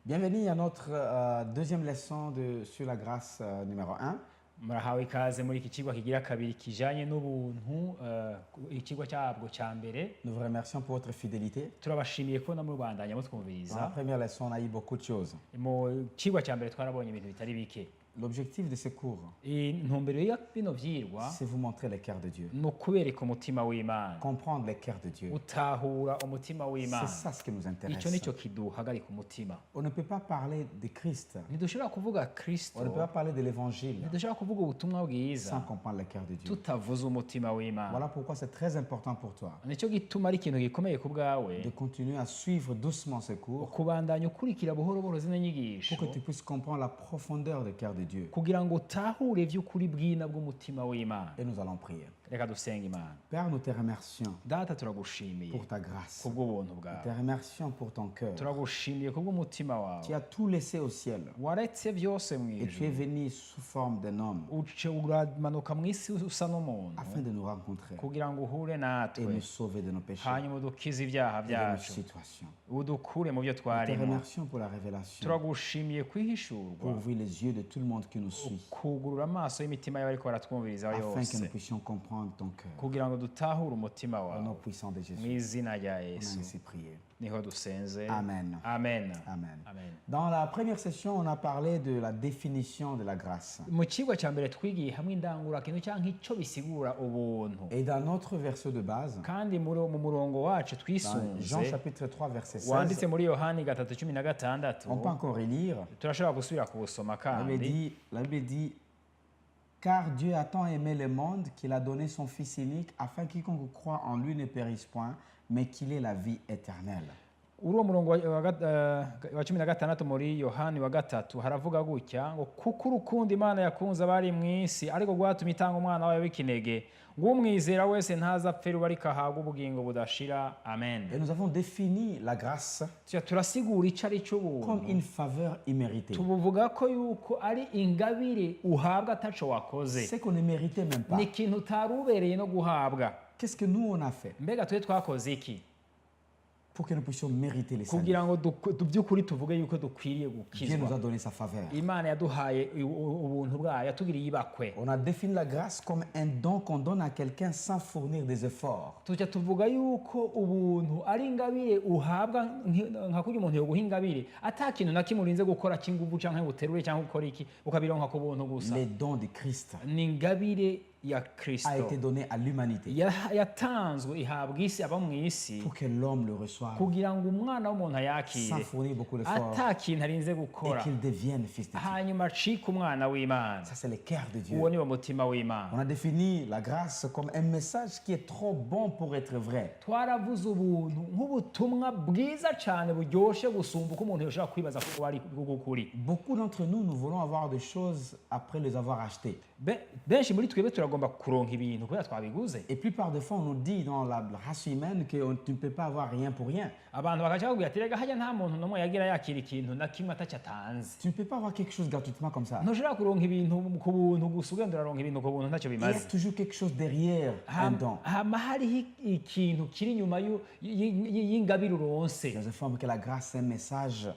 Bienvenue à notre deuxième leçon sur la grâce numéro 1. murahawe ikaze muri iki kigwa kigira kabiri kijanye n'ubuntu ikigwa cyabwo cya mbere. Nous vous remercions pour votre fidélité. Turabashimiye ko namubandanya Dans la mutwumviriza. première leçon, on a eu beaucoup de choses. Mu kigwa cya mbere twarabonye ibintu bitari bike. L'objectif de ce cours, Intumbero ya bino vyirwa c'est vous montrer le cœur de Dieu, no kubereka umutima w'Imana, comprendre le cœur de Dieu. utahura umutima C'est w'Imana. ça ce qui nous Ico intéresse. nico kiduhagarika umutima. On ne peut pas parler de Christ, Ntidushobora kuvuga Kristo, on ne peut pas parler de l'évangile ntidushobora kuvuga ubutumwa sans bwiza comprendre le cœur de Dieu. tutavuze umutima w'Imana. Voilà pourquoi c'est très important pour toi Nico gituma ari ikintu gikomeye ku bwawe de continuer à suivre doucement ce cours kubandanya ukurikira buhoro buhoro zino nyigisho pour que tu puisses comprendre la profondeur du cœur de Dieu. kugira ngo utahure vy'ukuri bwina bw'umutima w'Imana. Et nous allons prier. Reka dusenga Imana. Père, nous te remercions Data, turagushimiye pour ta grâce. kubw'ubuntu Nous te bwawe, remercions pour ton cœur. turagushimiye kubw'umutima Tu wawe, as tout laissé au ciel waretse byose mu et tu es ijuru, venu sous forme d'un homme uce uramanuka mu isi usa n'umuntu afin de nous rencontrer kugira ngo uhure et natwe, nous sauver de nos péchés hanyuma udukize ibyaha et de nos byacu, situations. udukure mu byo Nous te twarimo. remercions pour la révélation, Turagushimiye kwihishurwa, pour ouvrir les yeux de tout le monde qui nous suit, kugurura amaso y'imitima y'abariko baratwumviriza afin que yose, nous puissions comprendre ton cœur. kugira ngo dutahure umutima Au nom wawe. puissant de Mu Jésus, izina rya on a Yesu ainsi prié. niho dusenze. Amen. Amen. Amen. Amen. Dans la première session, on a parlé de la définition de la grâce. Mu kigwa cya mbere twigiye hamwe indangurakintu cyangwa icyo bisigura ubuntu, Et dans notre verset de base, kandi mu murongo wacu dans Jean twisunze chapitre 3, verset 16, wanditse muri Yohani 3:16, on peut encore relire. turashobora gusubira kuwusoma kandi. La Bible dit, car Dieu a tant aimé le monde qu'il a donné son Fils unique afin que quiconque croit en lui ne périsse point, mais qu'il ait la vie éternelle. Uri uwo murongo wa 16 muri Yohani wa gatatu haravuga gutya ngo kuko urukundo Imana yakunze abari mu isi ariko rwatumye itanga umwana wayo w'ikinege ngo umwizera wese ntazapfe ruba ariko ahabwa ubugingo budashira. Amen. Et nous avons défini la grâce Turasigura icyo ari cyo comme ubuntu, une faveur imméritée. tubuvuga ko yuko ari ingabire uhabwa ataco wakoze, C'est qu'on ne méritait même pas. ni ikintu utari ubereye no guhabwa. Qu'est-ce que nous on a fait Mbega twe twakoze iki pour que nous puissions mériter les saluts? kugira ngo by'ukuri tuvuge yuko dukwiriye Dieu nous a gukizwa? donné sa faveur. Imana yaduhaye ubuntu bwayo, yatugiriye ibakwe. On a défini la grâce comme un don qu'on donne à quelqu'un sans fournir des efforts. Tujya tuvuga yuko ubuntu ari ingabire uhabwa nka kurya umuntu yoguha ingabire ata kintu na kimwe urinze gukora cy'inguvu cyangwa ngo uterure cyangwa ukora iki ukabironka ku buntu gusa. Les dons de Christ Ni ingabire ya a été Kristo donné à l'humanité yatanzwe ihabwa isi aba mu isi pour que l'homme le reçoive kugira ngo umwana w'umuntu sans ayakire fournir beaucoup d'efforts ata kintu arinze et gukora, qu'il devienne fils de Dieu. hanyuma acike umwana w'Imana. Ça, c'est le cœur de Dieu. Uwo ni wo mutima On w'Imana. a défini la grâce comme un message qui est trop bon pour être vrai. Twaravuze ubuntu nk'ubutumwa bwiza cyane buryoshe gusumba uko umuntu yoshobora kwibaza ko ari bw'ukuri. Beaucoup d'entre nous, nous voulons avoir des choses après les avoir achetées. Benshi muri twebwe turagomba kuronka ibintu kubera twabiguze. Et plupart des fois, on nous dit dans la race humaine que tu ne peux pas avoir rien pour rien. Abantu bakaca bakubwira ati rega hajya nta muntu n'umwe yagira yakira ikintu na kimwe atacyo atanze. Tu ne peux pas avoir quelque chose gratuitement comme ça. Ntushobora kuronka ibintu ku buntu gusa ugenda uraronka ibintu ku buntu ntacyo Il y a bimaze. toujours quelque chose derrière un don. Hama hariho ikintu kiri inyuma y'ingabire uronse. Nous informe que la grâce est un message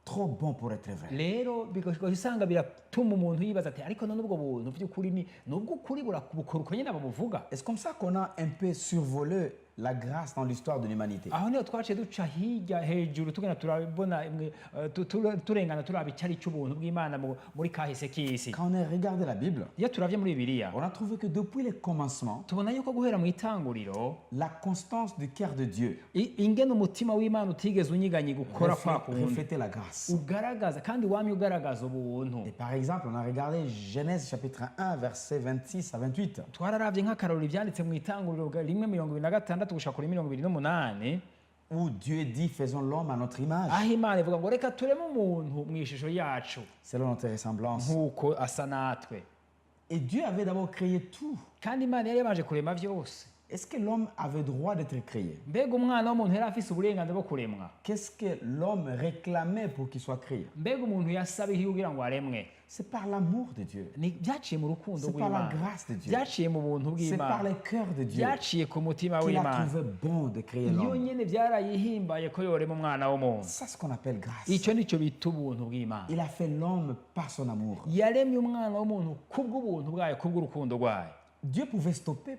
trop bon pour être vrai. Rero bigashobora usanga biratuma umuntu yibaza ati ariko none ubwo buntu by'ukuri ni ubw'ukuri bukora uko nyine babuvuga. Et c'est comme ça qu'on a un peu survolé la grâce dans l'histoire de l'humanité. Aho niho twaciye duca hirya hejuru tugenda turabona turengana turaba icyari cy'ubuntu bw'Imana muri kahise k'isi. Quand on a regardé la Bible, Iyo turavye muri Bibiliya on a trouvé que depuis le commencement, tubona yuko guhera mu itanguriro la constance du cœur de Dieu ingene umutima w'Imana utigeze unyiganye gukora kwa kundi reflétait la grâce. ugaragaza kandi wamye ugaragaza ubuntu. Et par exemple, on a regardé Genèse chapitre 1, versets 26 à 28. Twararavye nk'akarorero ivyanditse mu itanguriro 1:26 gushika kuri 28 Où Dieu dit, faisons l'homme à notre image, aho Imana ivuga ngo reka tureme umuntu mu ishusho yacu selon notre ressemblance. nk'uko asa natwe. Et Dieu avait d'abord créé tout. Kandi Imana yari yabanje kurema vyose. Est-ce que l'homme avait droit d'être créé? mbega umwana w'umuntu yari afise uburenganzira bwo kuremwa? Qu'est-ce que l'homme réclamait pour qu'il soit créé? mbega umuntu yasaba iki kugira ngo aremwe? C'est par l'amour de Dieu. Byaciye mu rukundo C'est par la rw'Imana, grâce de Dieu. byaciye mu buntu C'est par bw'Imana, le cœur de Dieu byaciye ku mutima qu'il a w'Imana. trouvé bon de créer iyo l'homme. nyene byarayihimbaye ko yorema umwana w'umuntu. C'est ce qu'on appelle grâce. icyo nicyo bita ubuntu bw'Imana. Il a fait l'homme par son amour. yaremye umwana w'umuntu kubw'ubuntu bwayo, kubw'urukundo rwayo. Dieu pouvait stopper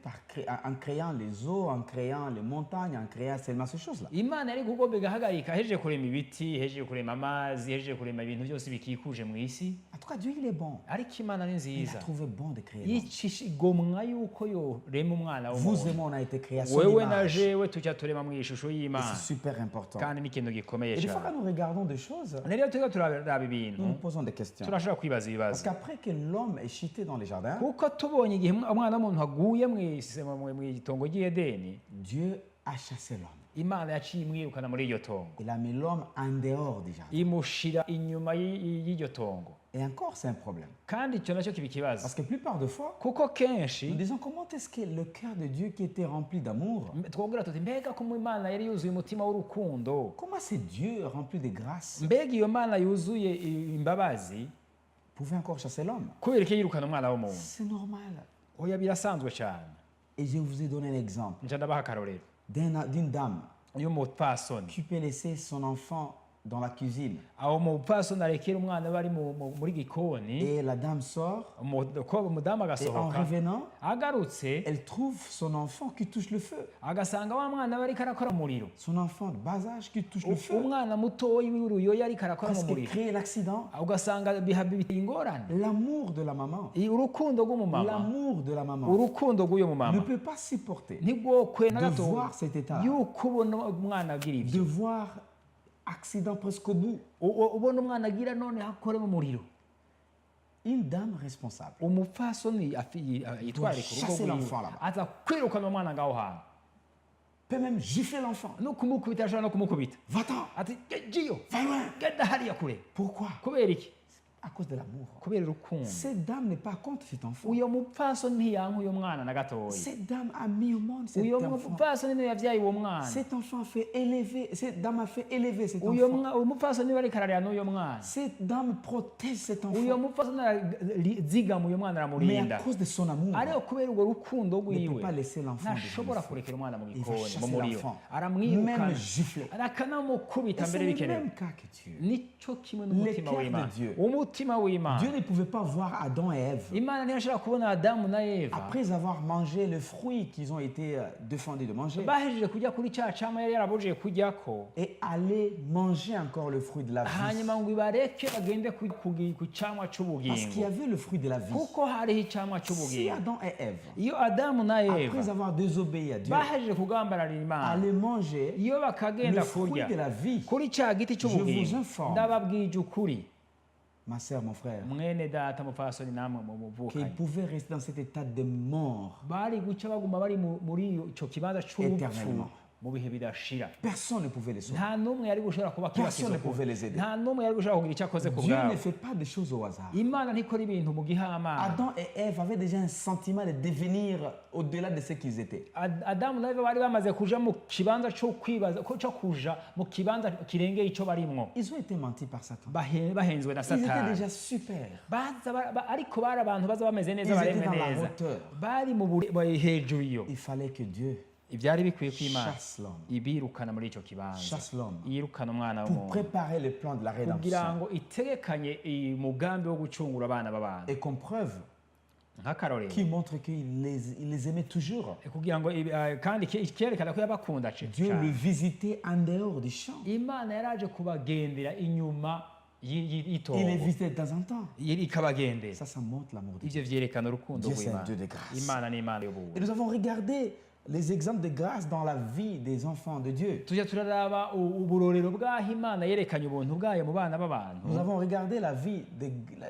en créant les eaux, en créant les montagnes, en créant seulement ces choses-là. Imana yari kugomba igahagarika, hejeje kurema ibiti, hejeje kurema amazi, hejeje kurema ibintu byose bikikuje mu isi. En tout cas, Dieu, il est bon. ariko Imana ni Il nziza, a trouvé bon de créer l'homme. igomwa yuko yorema umwana Vous et w'umuntu. moi, on a été créés à son wewe na image. jewe tujya turema mu ishusho Et y'Imana, c'est super important. kandi ni ikintu gikomeye Et des fois, cyane. quand nous regardons des choses, rero turiko turaraba ibintu, nous nous posons des questions. turashobora kwibaza Parce ibibazo, qu'après que l'homme est chuté dans les jardins, kuko tubonye igihe umwana w'umuntu aguye mu itongo ry'Edeni, Dieu a chassé l'homme. Imana yaciye imwirukana muri iryo tongo, Il a mis l'homme en dehors du jardin. imushira inyuma y'iryo tongo. Et encore, c'est un problème. kandi icyo nacyo kiba ikibazo, Parce que plupart de fois, kuko kenshi nous disons comment est-ce que le cœur de Dieu qui était rempli d'amour, twabwira tuti mbega ko Imana yari yuzuye umutima w'urukundo, comment c'est Dieu rempli de grâce mbega iyo Mana yuzuye imbabazi, pouvait encore chasser l'homme? kubera ko yirukana umwana w'umuntu? C'est normal. oya, birasanzwe cyane. Et je vous ai donné un exemple nja ndabaha akarorero d'une dame y'umupfasoni, qui peut laisser son enfant dans la cuisine. aho umupfasoni arekera umwana bari muri gikoni, Et la dame sort, umudamu et en agasohoka, revenant, agarutse elle trouve son enfant qui touche le feu. agasanga wa mwana bariko arakora mu muriro, Son enfant de bas âge qui touche le feu. umwana mutoyi w'uruyoya ariko arakora mu Presque muriro, créer l'accident. ugasanga biteye ingorane. L'amour de la maman, urukundo rw'umumama, l'amour de la maman urukundo rw'uyo ne mumama peut pas supporter ntibwokwe na de gato voir cet état, yuko ubona umwana agira de ibyo, voir accident presque au bout. ubona umwana agira none akore mu muriro. Une dame responsable umupfasoni yitware ku rugo chasser rwiwe, l'enfant là-bas. aza kwirukana umwana ngaho hantu, peut même gifler l'enfant. no kumukubita, ashobora no kumukubita Va-t'en, ati jiyo va loin. genda hariya kure. Pourquoi? kubera iki? À cause de l'amour. kubera urukundo. Cette dame n'est pas contre cet enfant. uyo mupfasoni ntiyanka uyo mwana na gatoya, Cette dame a mis au monde cet uyo enfant. mupfasoni niwe yavyaye uwo mwana, Cet enfant a fait élever, cette dame a fait élever cet uyo enfant. umupfasoni niwe ariko ararera n'uyo mwana, Cette dame protège cet uyo enfant. mupfasoni arazigama uyo mwana Mais à aramurinda, cause de son amour, ariko kubera urwo rukundo ne peut rwiwe pas laisser l'enfant ntashobora devant le feu. kurekera umwana mu Il va gikoni mu chasser muriro, l'enfant, aramwirukana, même gifler. akanamukubita Et c'est mbere le bikenewe. même cas que Dieu. nicyo kimwe Le n'umutima cœur w'Imana, de Dieu. umutima w'Imana. Dieu ne pouvait pas voir Adam et Ève Imana ntiyashobora kubona Adamu na Eva après avoir mangé le fruit qu'ils ont été défendus de manger bahejeje kujya kuri cya cyama yari yarabujije kujyako, et aller manger encore le fruit de la vie. hanyuma ngo ibareke bagende ku cyamwa Parce qu'il y cy'ubugingo, avait le fruit de la vie. kuko hariho icyamwa Si cy'ubugingo. Adam et Ève, Iyo Adamu na après Eva avoir désobéi à Dieu, bahejeje kugambararira Imana, allaient manger iyo bakagenda le fruit kurya de la vie, kuri cya giti cy'ubugingo, Je vous informe. ndababwije ukuri ma sœur, mon frère, mwene data mupfasoni namwe mu qu'ils muvukanye, pouvaient rester dans cet état de mort. bari guca baguma bari muri icyo kibanza cy'urupfu Éternellement. mu bihe bidashira. Personne ne pouvait les sauver. nta n'umwe yari gushobora kuba Personne ne kibakiza, pouvait les aider. nta n'umwe yari gushobora kugira icyo akoze ku Dieu ne bwabo. fait pas des choses au hasard. Imana ntikora ibintu mu gihamana. Adam et Ève avaient déjà un sentiment de devenir au-delà de ce qu'ils étaient. Adamu na Eva bari bamaze kuja mu kibanza cyo kwibaza cyo kuja mu kibanza kirengeye icyo barimwo, Ils ont été mentis par Satan. bahenzwe na Ils étaient Satani. déjà super. Ariko bari abantu baza bameze neza, Ils étaient baremwe dans la neza, hauteur. bari hejuru iyo. Il fallait que Dieu Ibyari bikwiye ko Imana chasse l'homme. ibirukana muri icyo kibanza, Chasse l'homme. yirukana umwana Pour w'umuntu préparer le plan de la kugira rédemption. ngo itegekanye umugambi wo gucungura abana b'abantu. Et comme preuve, Nk'akarorero, qui montre qu'il les aimait toujours. kugira ngo kandi ikerekana ko yabakunda Dieu le visitait en dehors du champ. Imana yaraje kubagendera inyuma Il les y'itongo, visitait de temps en temps. ikabagendera. Ça montre l'amour de Dieu. Ibyo vyerekana urukundo Dieu, c'est un rw'Imana. Dieu de grâce. Imana ni Imana Et y'ubuntu. nous avons regardé les exemples de grâce dans la vie des enfants de Dieu. tujya turaraba uburorero bw'aho Imana yerekanye ubuntu bwayo mu bana Nous b'abantu. avons regardé la vie,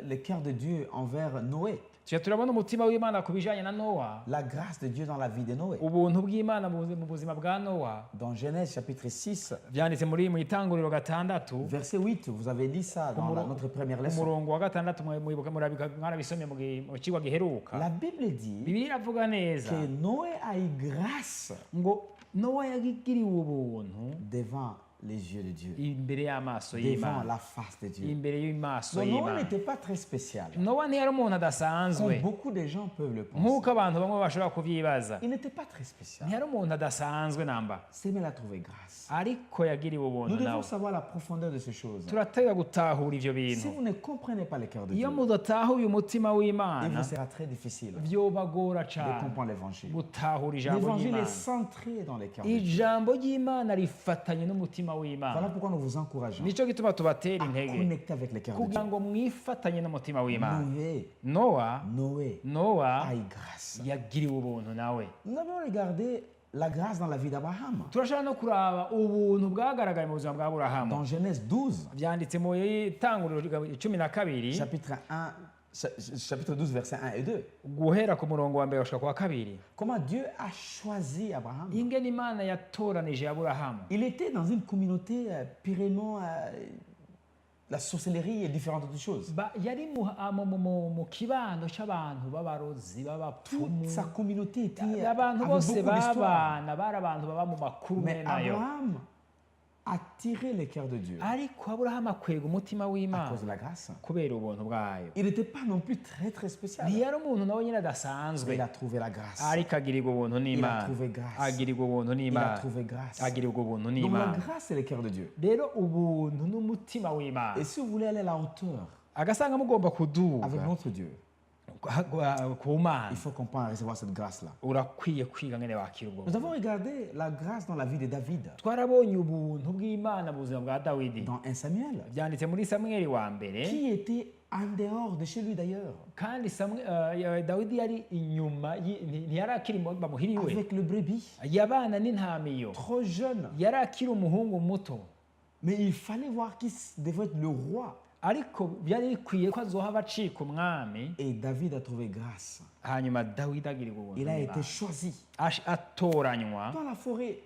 le cœur de Dieu envers Noé. tujya turabona umutima w'Imana ku bijanye na Nowa, La grâce de Dieu dans la vie de Noé. ubuntu bw'Imana mu buzima bwa Nowa. Dans Genèse chapitre 6, byanditse mu itanguriro 6 verset 8, vous avez lu ça dans notre première leçon. umurongo wa 6 mwarabisomye mu kigwa giheruka. La Bible dit Bibiliya iravuga neza que Noé a eu grâce grâce ngo nowa yagiriwe ubuntu devant les yeux de Dieu, imbere y'amaso devant y'Imana, la face de Dieu. imbere y'amaso Donc Noé y'Imana. n'était pas très spécial, nowa ntiyari umuntu comme adasanzwe beaucoup de gens peuvent le nk'uko penser. abantu bamwe bashobora kubyibaza. Il n'était pas très spécial. ntiyari umuntu adasanzwe namba, C'est mais il a trouvé grâce. ariko yagiriwe ubuntu Nous devons nawe. savoir la profondeur de ces choses. turatega gutahura ivyo Si bintu. vous ne comprenez pas le cœur de iyo Dieu, mudatahuye umutima il w'Imana vous sera très difficile vyobagora de cane comprendre l'évangile. gutahura ijambo L'évangile est ry'Imana. centré dans le cœur de Dieu. ijambo ry'Imana rifatanye n'umutima Voilà w'Imana. pourquoi nous vous encourageons nico gituma tubatera à intege connecter avec le cœur de kugira Dieu. ngo mwifatanye n'umutima w'Imana. Noé, Nowa Noé a eu grâce. yagiriwe ubuntu nawe. Nous avons regardé la grâce dans la vie d'Abraham. turashobora no kuraba ubuntu bwagaragaye mu buzima bwa Aburahamu. Dans Genèse 12, vyanditse mu itanguriro 12 chapitre 12, versets 1 et 2. guhera ku murongo wa mbere gushika ku wa kabiri. Comment Dieu a choisi Abraham. ingene Imana yatoranije Aburahamu. Il était dans une communauté pyrénéenne, la sorcellerie et différentes autres choses. yari mu kibando c'abantu b'abarozi b'abapfumu. Toute sa communauté était abantu avec bose beaucoup d'histoire. babana bari abantu baba mu makuru Mais nayo. Abraham a tiré le cœur de Dieu ariko Aburahamu akwega umutima à w'Imana cause de la grâce. kubera ubuntu bwayo. Il n'était pas non plus très très spécial. ntiyari umuntu nawe nyine Mais adasanzwe, il a trouvé la grâce. ariko agirirwa ubuntu Il a n'Imana. trouvé grâce. agirirwa ubuntu Il a n'Imana. trouvé grâce. agirirwa ubuntu Donc la n'Imana. grâce, c'est le cœur de Dieu. rero ubuntu n'umutima w'Imana. Et si vous voulez aller à la hauteur agasanga mugomba kuduga avec notre Dieu, ku Mana, il faut qu'on puisse recevoir cette grâce-là. urakwiye kwiga ngene wakira ubwo Nous buntu. avons regardé la grâce dans la vie de David, twarabonye ubuntu bw'Imana mu buzima bwa Dawidi. dans 1 Samuel, byanditse muri Samweli wa mbere. qui était en dehors de chez lui d'ailleurs, kandi Dawidi yari inyuma ntiyari akiri bamuhiriwe, avec le brebis, yabana n'intamiyo, trop jeune. yari akiri umuhungu muto. Mais il fallait voir qui devait être le roi. ariko byari bikwiye ko azohava acika umwami. Et David a trouvé grâce. hanyuma Dawidi agirirwa ubuntu Il a n'Imana. été choisi atoranywa dans la forêt,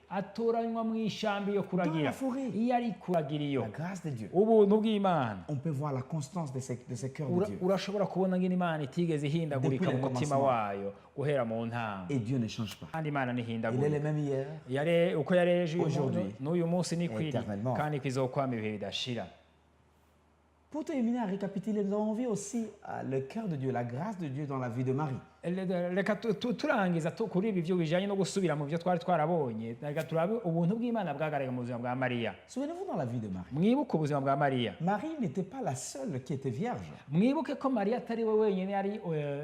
mu ishyamba iyo dans kuragira. la forêt. iyo ari kuragira iyo La grâce de Dieu. ubuntu bw'Imana. On peut voir la constance de ce cœurs de Dieu. urashobora kubona ngene Imana itigeze ihindagurika Depuis mu le mutima commencement. wayo guhera mu ntango. Et Dieu ne change pas. kandi Imana Il est ntihindagurika. le même hier. uko yari ejo Aujourd'hui. n'uyu munsi ni kwiri Éternellement. kandi kwizokwama ibihe bidashira. Pour terminer à récapituler, nous avons vu aussi le cœur de Dieu, la grâce de Dieu dans la vie de Marie. reka turangiza kuri ibi byo bijanye no gusubira mu byo twari twarabonye. reka turabe ubuntu bw'Imana bwagaragaye mu buzima bwa Mariya. Souvenez-vous dans la vie de Marie. mwibuke ubuzima bwa Mariya. Marie n'était pas la seule qui était vierge. mwibuke ko Mariya atari we wenyine yari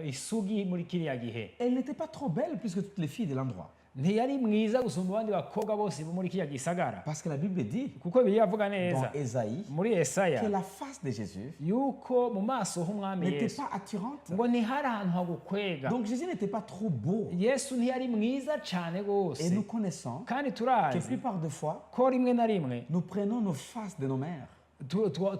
isugi muri kiriya gihe. Elle n'était pas trop belle puisque toutes les filles de l'endroit. ntiyari mwiza gusumba abandi bakobwa bose bo muri kiriya gisagara. Parce que la Bible dit kuko Bibiliya avuga dans neza Ésaïe muri Yesaya que la face de Jésus yuko mu maso h'umwami n'était Yesu pas attirante. ngo ntihari ahantu hagukwega. Donc Jésus n'était pas trop beau. Yesu ntiyari mwiza cyane Et rwose. nous connaissons kandi que turazi plupart de fois, ko rimwe na rimwe nous prenons nos faces de nos mères.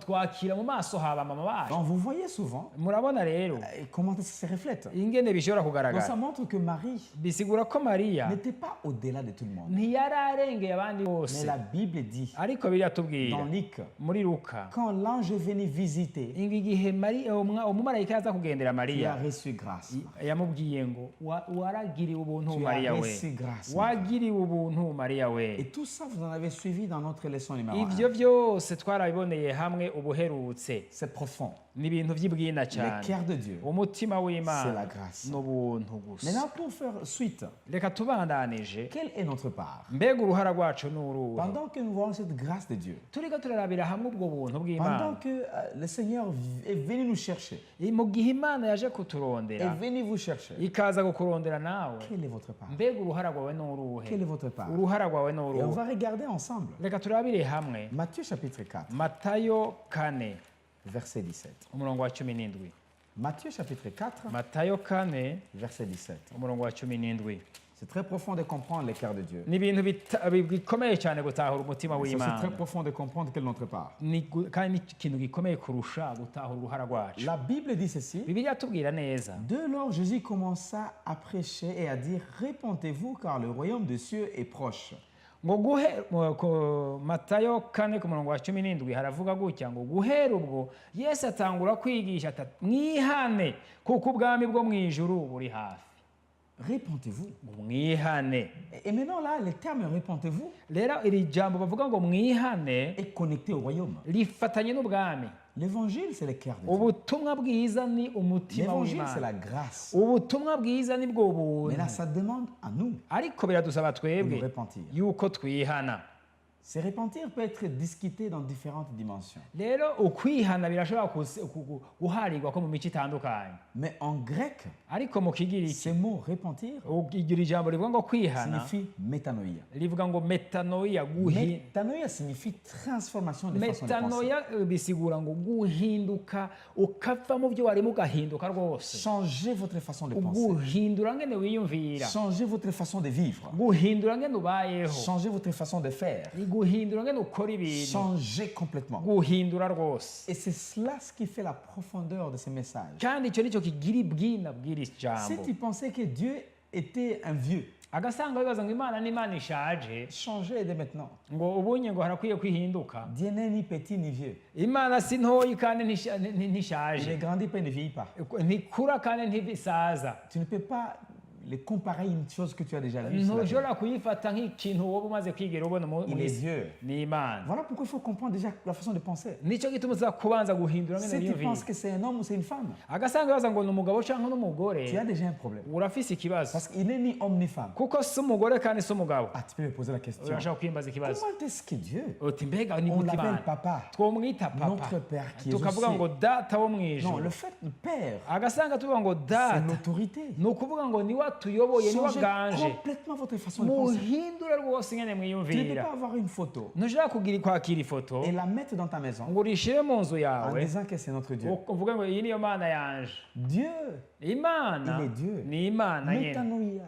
twakira mu maso haba mama bacu. Donc vous voyez souvent murabona rero comment ça se reflète. ingene bishobora Donc ça kugaragara. montre que Marie bisigura ko Mariya n'était pas au-delà de tout le monde. ntiyari arengeye abandi Mais bose. la Bible dit ariko biratubwira dans Luc, muri Luka quand l'ange est venu visiter, igihe umumarayika yaza kugendera tu as Mariya reçu grâce. yamubwiye ngo waragiriwe ubuntu Tu as Mariya we, reçu grâce. wagiriwe ubuntu Mariya we. Et tout ça, vous en avez suivi dans notre leçon numéro ivyo 1. byose twarabiboneye hamwe ubuherutse. C'est profond. ni ibintu by'ibwina Le cyane. cœur de Dieu. umutima C'est la w'Imana grâce. n'ubuntu gusa. Maintenant, pour faire suite, reka tubandanije. quelle est notre part? mbega uruhara rwacu ni uruhe? Pendant que nous voyons cette grâce de Dieu, turiko turarabira hamwe ubwo buntu pendant bw'Imana, que le Seigneur est venu nous chercher, mu gihe Imana yaje est kuturondera venu vous chercher, ikaza kukurondera nawe, quelle est votre part? mbega uruhara rwawe ni Quelle est uruhe? votre part? uruhara rwawe ni Et on uruhe? va regarder ensemble. reka turabire hamwe Matthieu chapitre 4, Matayo 4 verset 17. umurongo wa 17. Matthieu chapitre 4, Matayo 4 verset 17. umurongo wa 17. C'est très profond de comprendre le cœur de Dieu. ni ibintu bikomeye cyane gutahura umutima C'est aussi très w'Imana. profond de comprendre quelle est notre part. kandi ni ikintu gikomeye kurusha gutahura uruhara rwacu. La Bible dit ceci. Bibiliya tubwira neza. Dès lors, Jésus commença à prêcher et à dire, répentez-vous car le royaume des cieux est proche. ngo Matayo 4 ku murongo wa 17 haravuga gutya ngo guhera ubwo Yesu atangura kwigisha ati mwihane kuko ubwami bwo mu ijuru buri hafi. Répentez-vous. mwihane. Et maintenant là, le terme répentez-vous Rero iri jambo bavuga ngo mwihane est connecté au royaume. rifatanye n'ubwami. L'évangile, c'est le cœur de Dieu. Ubutumwa bwiza ni umutima L'évangile, c'est w'Imana. la grâce. Ubutumwa bwiza ni bwo buntu. Mais là, ça demande à nous Ariko biradusaba de twebwe nous repentir. yuko twihana. Se repentir peut être discuté dans différentes dimensions. Rero ukwihana birashobora guharirwa ko mu mico itandukanye. Mais en grec, Ariko mu kigiriki ce mot repentir igira ijambo rivuga ngo kwihana signifie métanoïa. rivuga ngo metanoia Métanoïa signifie transformation de façon de penser. metanoia bisigura ngo guhinduka ukava mu byo warimo ugahinduka rwose. Changez votre façon de penser. Guhindura ngene wiyumvira. Changez votre façon de vivre. Guhindura ngene ubayeho. Changez votre façon de faire. Guhindura ngene ukora ibintu. Changez complètement. Guhindura rwose. Et c'est cela ce qui fait la profondeur de ce message. Kandi icyo nicyo kigira ibwina bw'iri Si jambo. tu pensais que Dieu était un vieux, Agasanga bibaza ngo Imana ni Imana ishaje changez dès maintenant. ngo ubunye ngo harakwiye kwihinduka. Dieu n'est ni petit ni vieux. Imana si ntoyi kandi Il ne ntishaje. grandit pas, il ne vieillit pas. Ntikura kandi ntibisaza. Tu ne peux pas les comparer à une chose que tu as déjà vue. sur la terre. Ntushobora kuyifata nk'ikintu wowe umaze kwigera ubona Il est Dieu. ni Imana. Voilà pourquoi il faut comprendre déjà la façon de penser. Nicyo gituma uza kubanza guhindura ngene Si tu wiyumvira. penses que c'est un homme ou c'est une femme, Agasanga bibaza ngo ni umugabo cyangwa n'umugore tu as déjà un problème. urafise ikibazo. Parce qu'il n'est ni homme ni femme. Kuko si umugore kandi si umugabo. Ah, tu peux me poser la question. Urashaka kwimbaza ikibazo. Comment est-ce que Dieu, Uti mbega ni on gute l'appelle Imana? papa, Twomwita papa. notre Père qui est aux Tukavuga ngo cieux. data wo mu Non, ijuru. le fait de Père, Agasanga tuvuga ngo c'est data l'autorité. ni ukuvuga ngo niwe atuyoboye niwe Changez aganje. complètement votre façon de penser. Muhindure rwose ngene Tu ne peux mwiyumvira. pas avoir une photo Ntushobora kugira kwakira ifoto et la mettre dans ta maison ngo urishire mu nzu en yawe disant que c'est notre Dieu. uvuga ngo iyi niyo mana yanje. Dieu, Imana Il est Dieu. ni Imana nyene. métanoïa.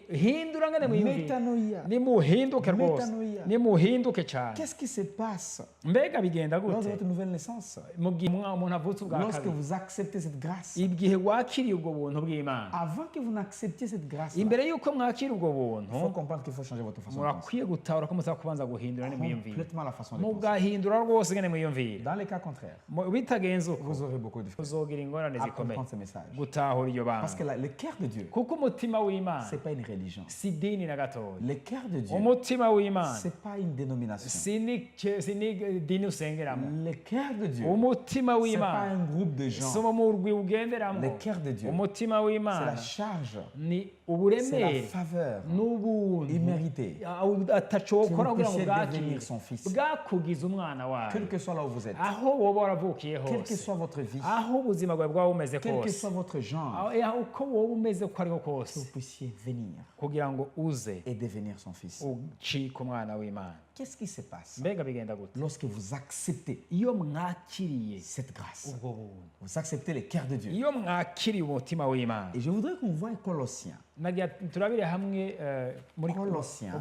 Hindura ngene mwiyumvira. Métanoïa. Nimuhinduke rwose. Metanoia. Nimuhinduke cyane. Qu'est-ce qui se passe Mbega bigenda lors de gute? votre nouvelle naissance? Mu gihe umuntu avutse ubwa Lorsque kabiri. vous acceptez cette grâce. Igihe wakiriye ubwo buntu bw'Imana. Avant que vous n'acceptiez cette grâce, Imbere y'uko mwakira ubwo il faut buntu, comprendre qu'il faut changer votre façon de penser. murakwiye gutahura ko muzaba kubanza guhindura ngene mwiyumvira. Complètement la façon de penser. Mugahindura rwose ngene mwiyumvira. Dans les cas contraires, Bitagenze uko vous aurez beaucoup de difficultés uzogira ingorane à zikomeye comprendre ce message. gutahura iryo banga. Parce que le cœur de Dieu, Kuko umutima w'Imana ce n'est pas une religion. si idini na gatoya. Le cœur de Dieu, Umutima w'Imana ce n'est pas une dénomination. si ni dini usengeramo. Le cœur de Dieu, Umutima ce n'est pas w'Imana un groupe de si gens. umurwi ugenderamo. Le cœur de Dieu, Umutima c'est w'Imana la charge, ni c'est la uburemere faveur n'ubuntu imméritée. ataco Que vous ukora kugira ngo puissiez bwakire devenir son fils. bwakugize umwana Quel wawe que soit là où vous êtes, aho woba waravukiye quelle que hose soit votre vie, aho ubuzima bwawe bwaba bumeze quel que kose soit votre genre, aho uko woba umeze uko ariko que vous kose puissiez venir kugira ngo uze et devenir son fils. ucike umwana w'Imana. Qu'est-ce qui se passe Mbega bigenda gute lorsque vous acceptez iyo mwakiriye cette grâce? ubwo buntu, Vous acceptez le cœur de Dieu. iyo mwakiriye umutima w'Imana. Et je voudrais qu'on voie Colossiens. nagira turabire hamwe muri Colossiens.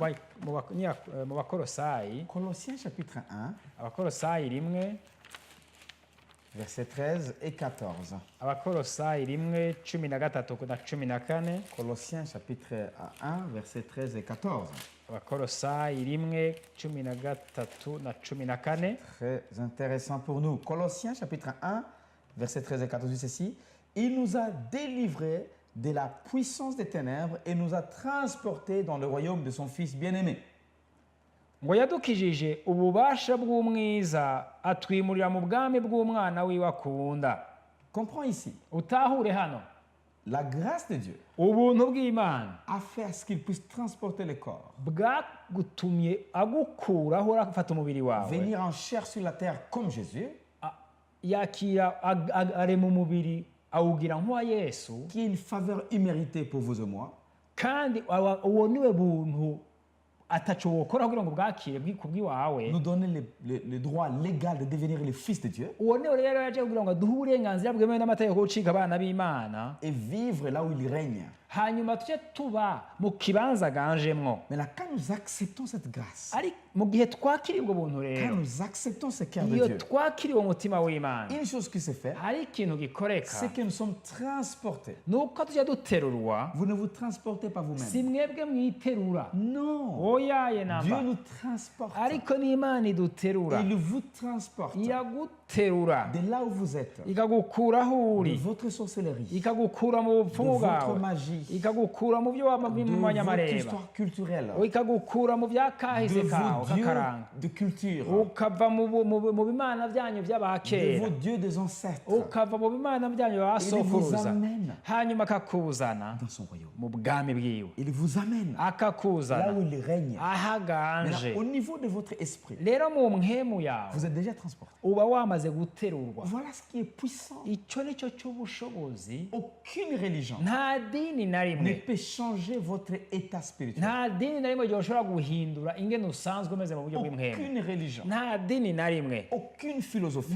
mu bakorosayi Colossiens chapitre 1, abakorosayi rimwe versets 13 et 14. abakorosayi rimwe 13 na 14. Colossiens chapitre 1, versets 13 et 14. abakorosayi rimwe 13 na 14. Très intéressant pour nous. Colossiens chapitre 1, versets 13 et 14 dit ceci. Il nous a délivrés de la puissance des ténèbres et nous a transportés dans le royaume de son Fils bien-aimé. ngo yadukijije ububasha bw'umwiza atwimurira mu bwami bw'umwana wiwe akunda. Comprends ici. Utahure hano La grâce de Dieu ubuntu bw'Imana a fait à ce qu'il puisse transporter le corps, bwagutumye agukuraho urafata umubiri wawe venir en chair sur la terre comme Jésus, yakira arema umubiri awugira nk'uwa Yesu, qui est une faveur imméritée pour vous et moi, kandi uwo niwe buntu ataco wokora kugira ngo bwakire kubw'iwawe. nous donner le droit légal de devenir le Fils de Dieu uwo niwe rero yaje kugira ngo aduhe uburenganzira bwemewe n'amategeko yo gucika abana b'Imana, et vivre là où il règne. hanyuma tujye tuba mu kibanza aganjemwo. Mais là, quand nous acceptons cette grâce, ari mu gihe twakiriye ubwo buntu quand rero, nous acceptons ce cœur de iyo Dieu, twakiriye uwo mutima w'Imana, une chose qui se fait, hari ikintu gikoreka, c'est que nous sommes transportés. nuko tujya duterurwa. Vous ne vous transportez pas Si vous-même. mwebwe mwiterura, Non. oyaye Dieu namba, nous transporte. ariko n'Imana iduterura, Il vous transporte iraguterura de là où vous êtes, ikagukura aho de uri, votre sorcellerie, ikagukura mu de bupfumu votre bwawe, magie, ikagukura mu byo waba de votre mumanyamareba histoire culturelle, ikagukura mu bya de kahise kawe vos dieux kakaranga de culture, ukava mu bimana byanyu de by'abakera vos dieux des ancêtres. ukava mu bimana byanyu Il vous basokuruza amène hanyuma akakuzana dans son royaume. mu bwami bwiwe Il vous amène là akakuzana où il règne. ahaganje Maintenant, au niveau de votre esprit, rero mu mpemu yawe vous êtes déjà transporté. uba wamaze guterurwa Voilà ce qui est puissant. icyo ni cyo cy'ubushobozi Aucune religion nta dini na ne rimwe peut changer votre état spirituel. nta dini na rimwe ryoshobora guhindura ingene usanzwe umeze mu buryo bw'impemu Aucune religion, nta dini na rimwe aucune philosophie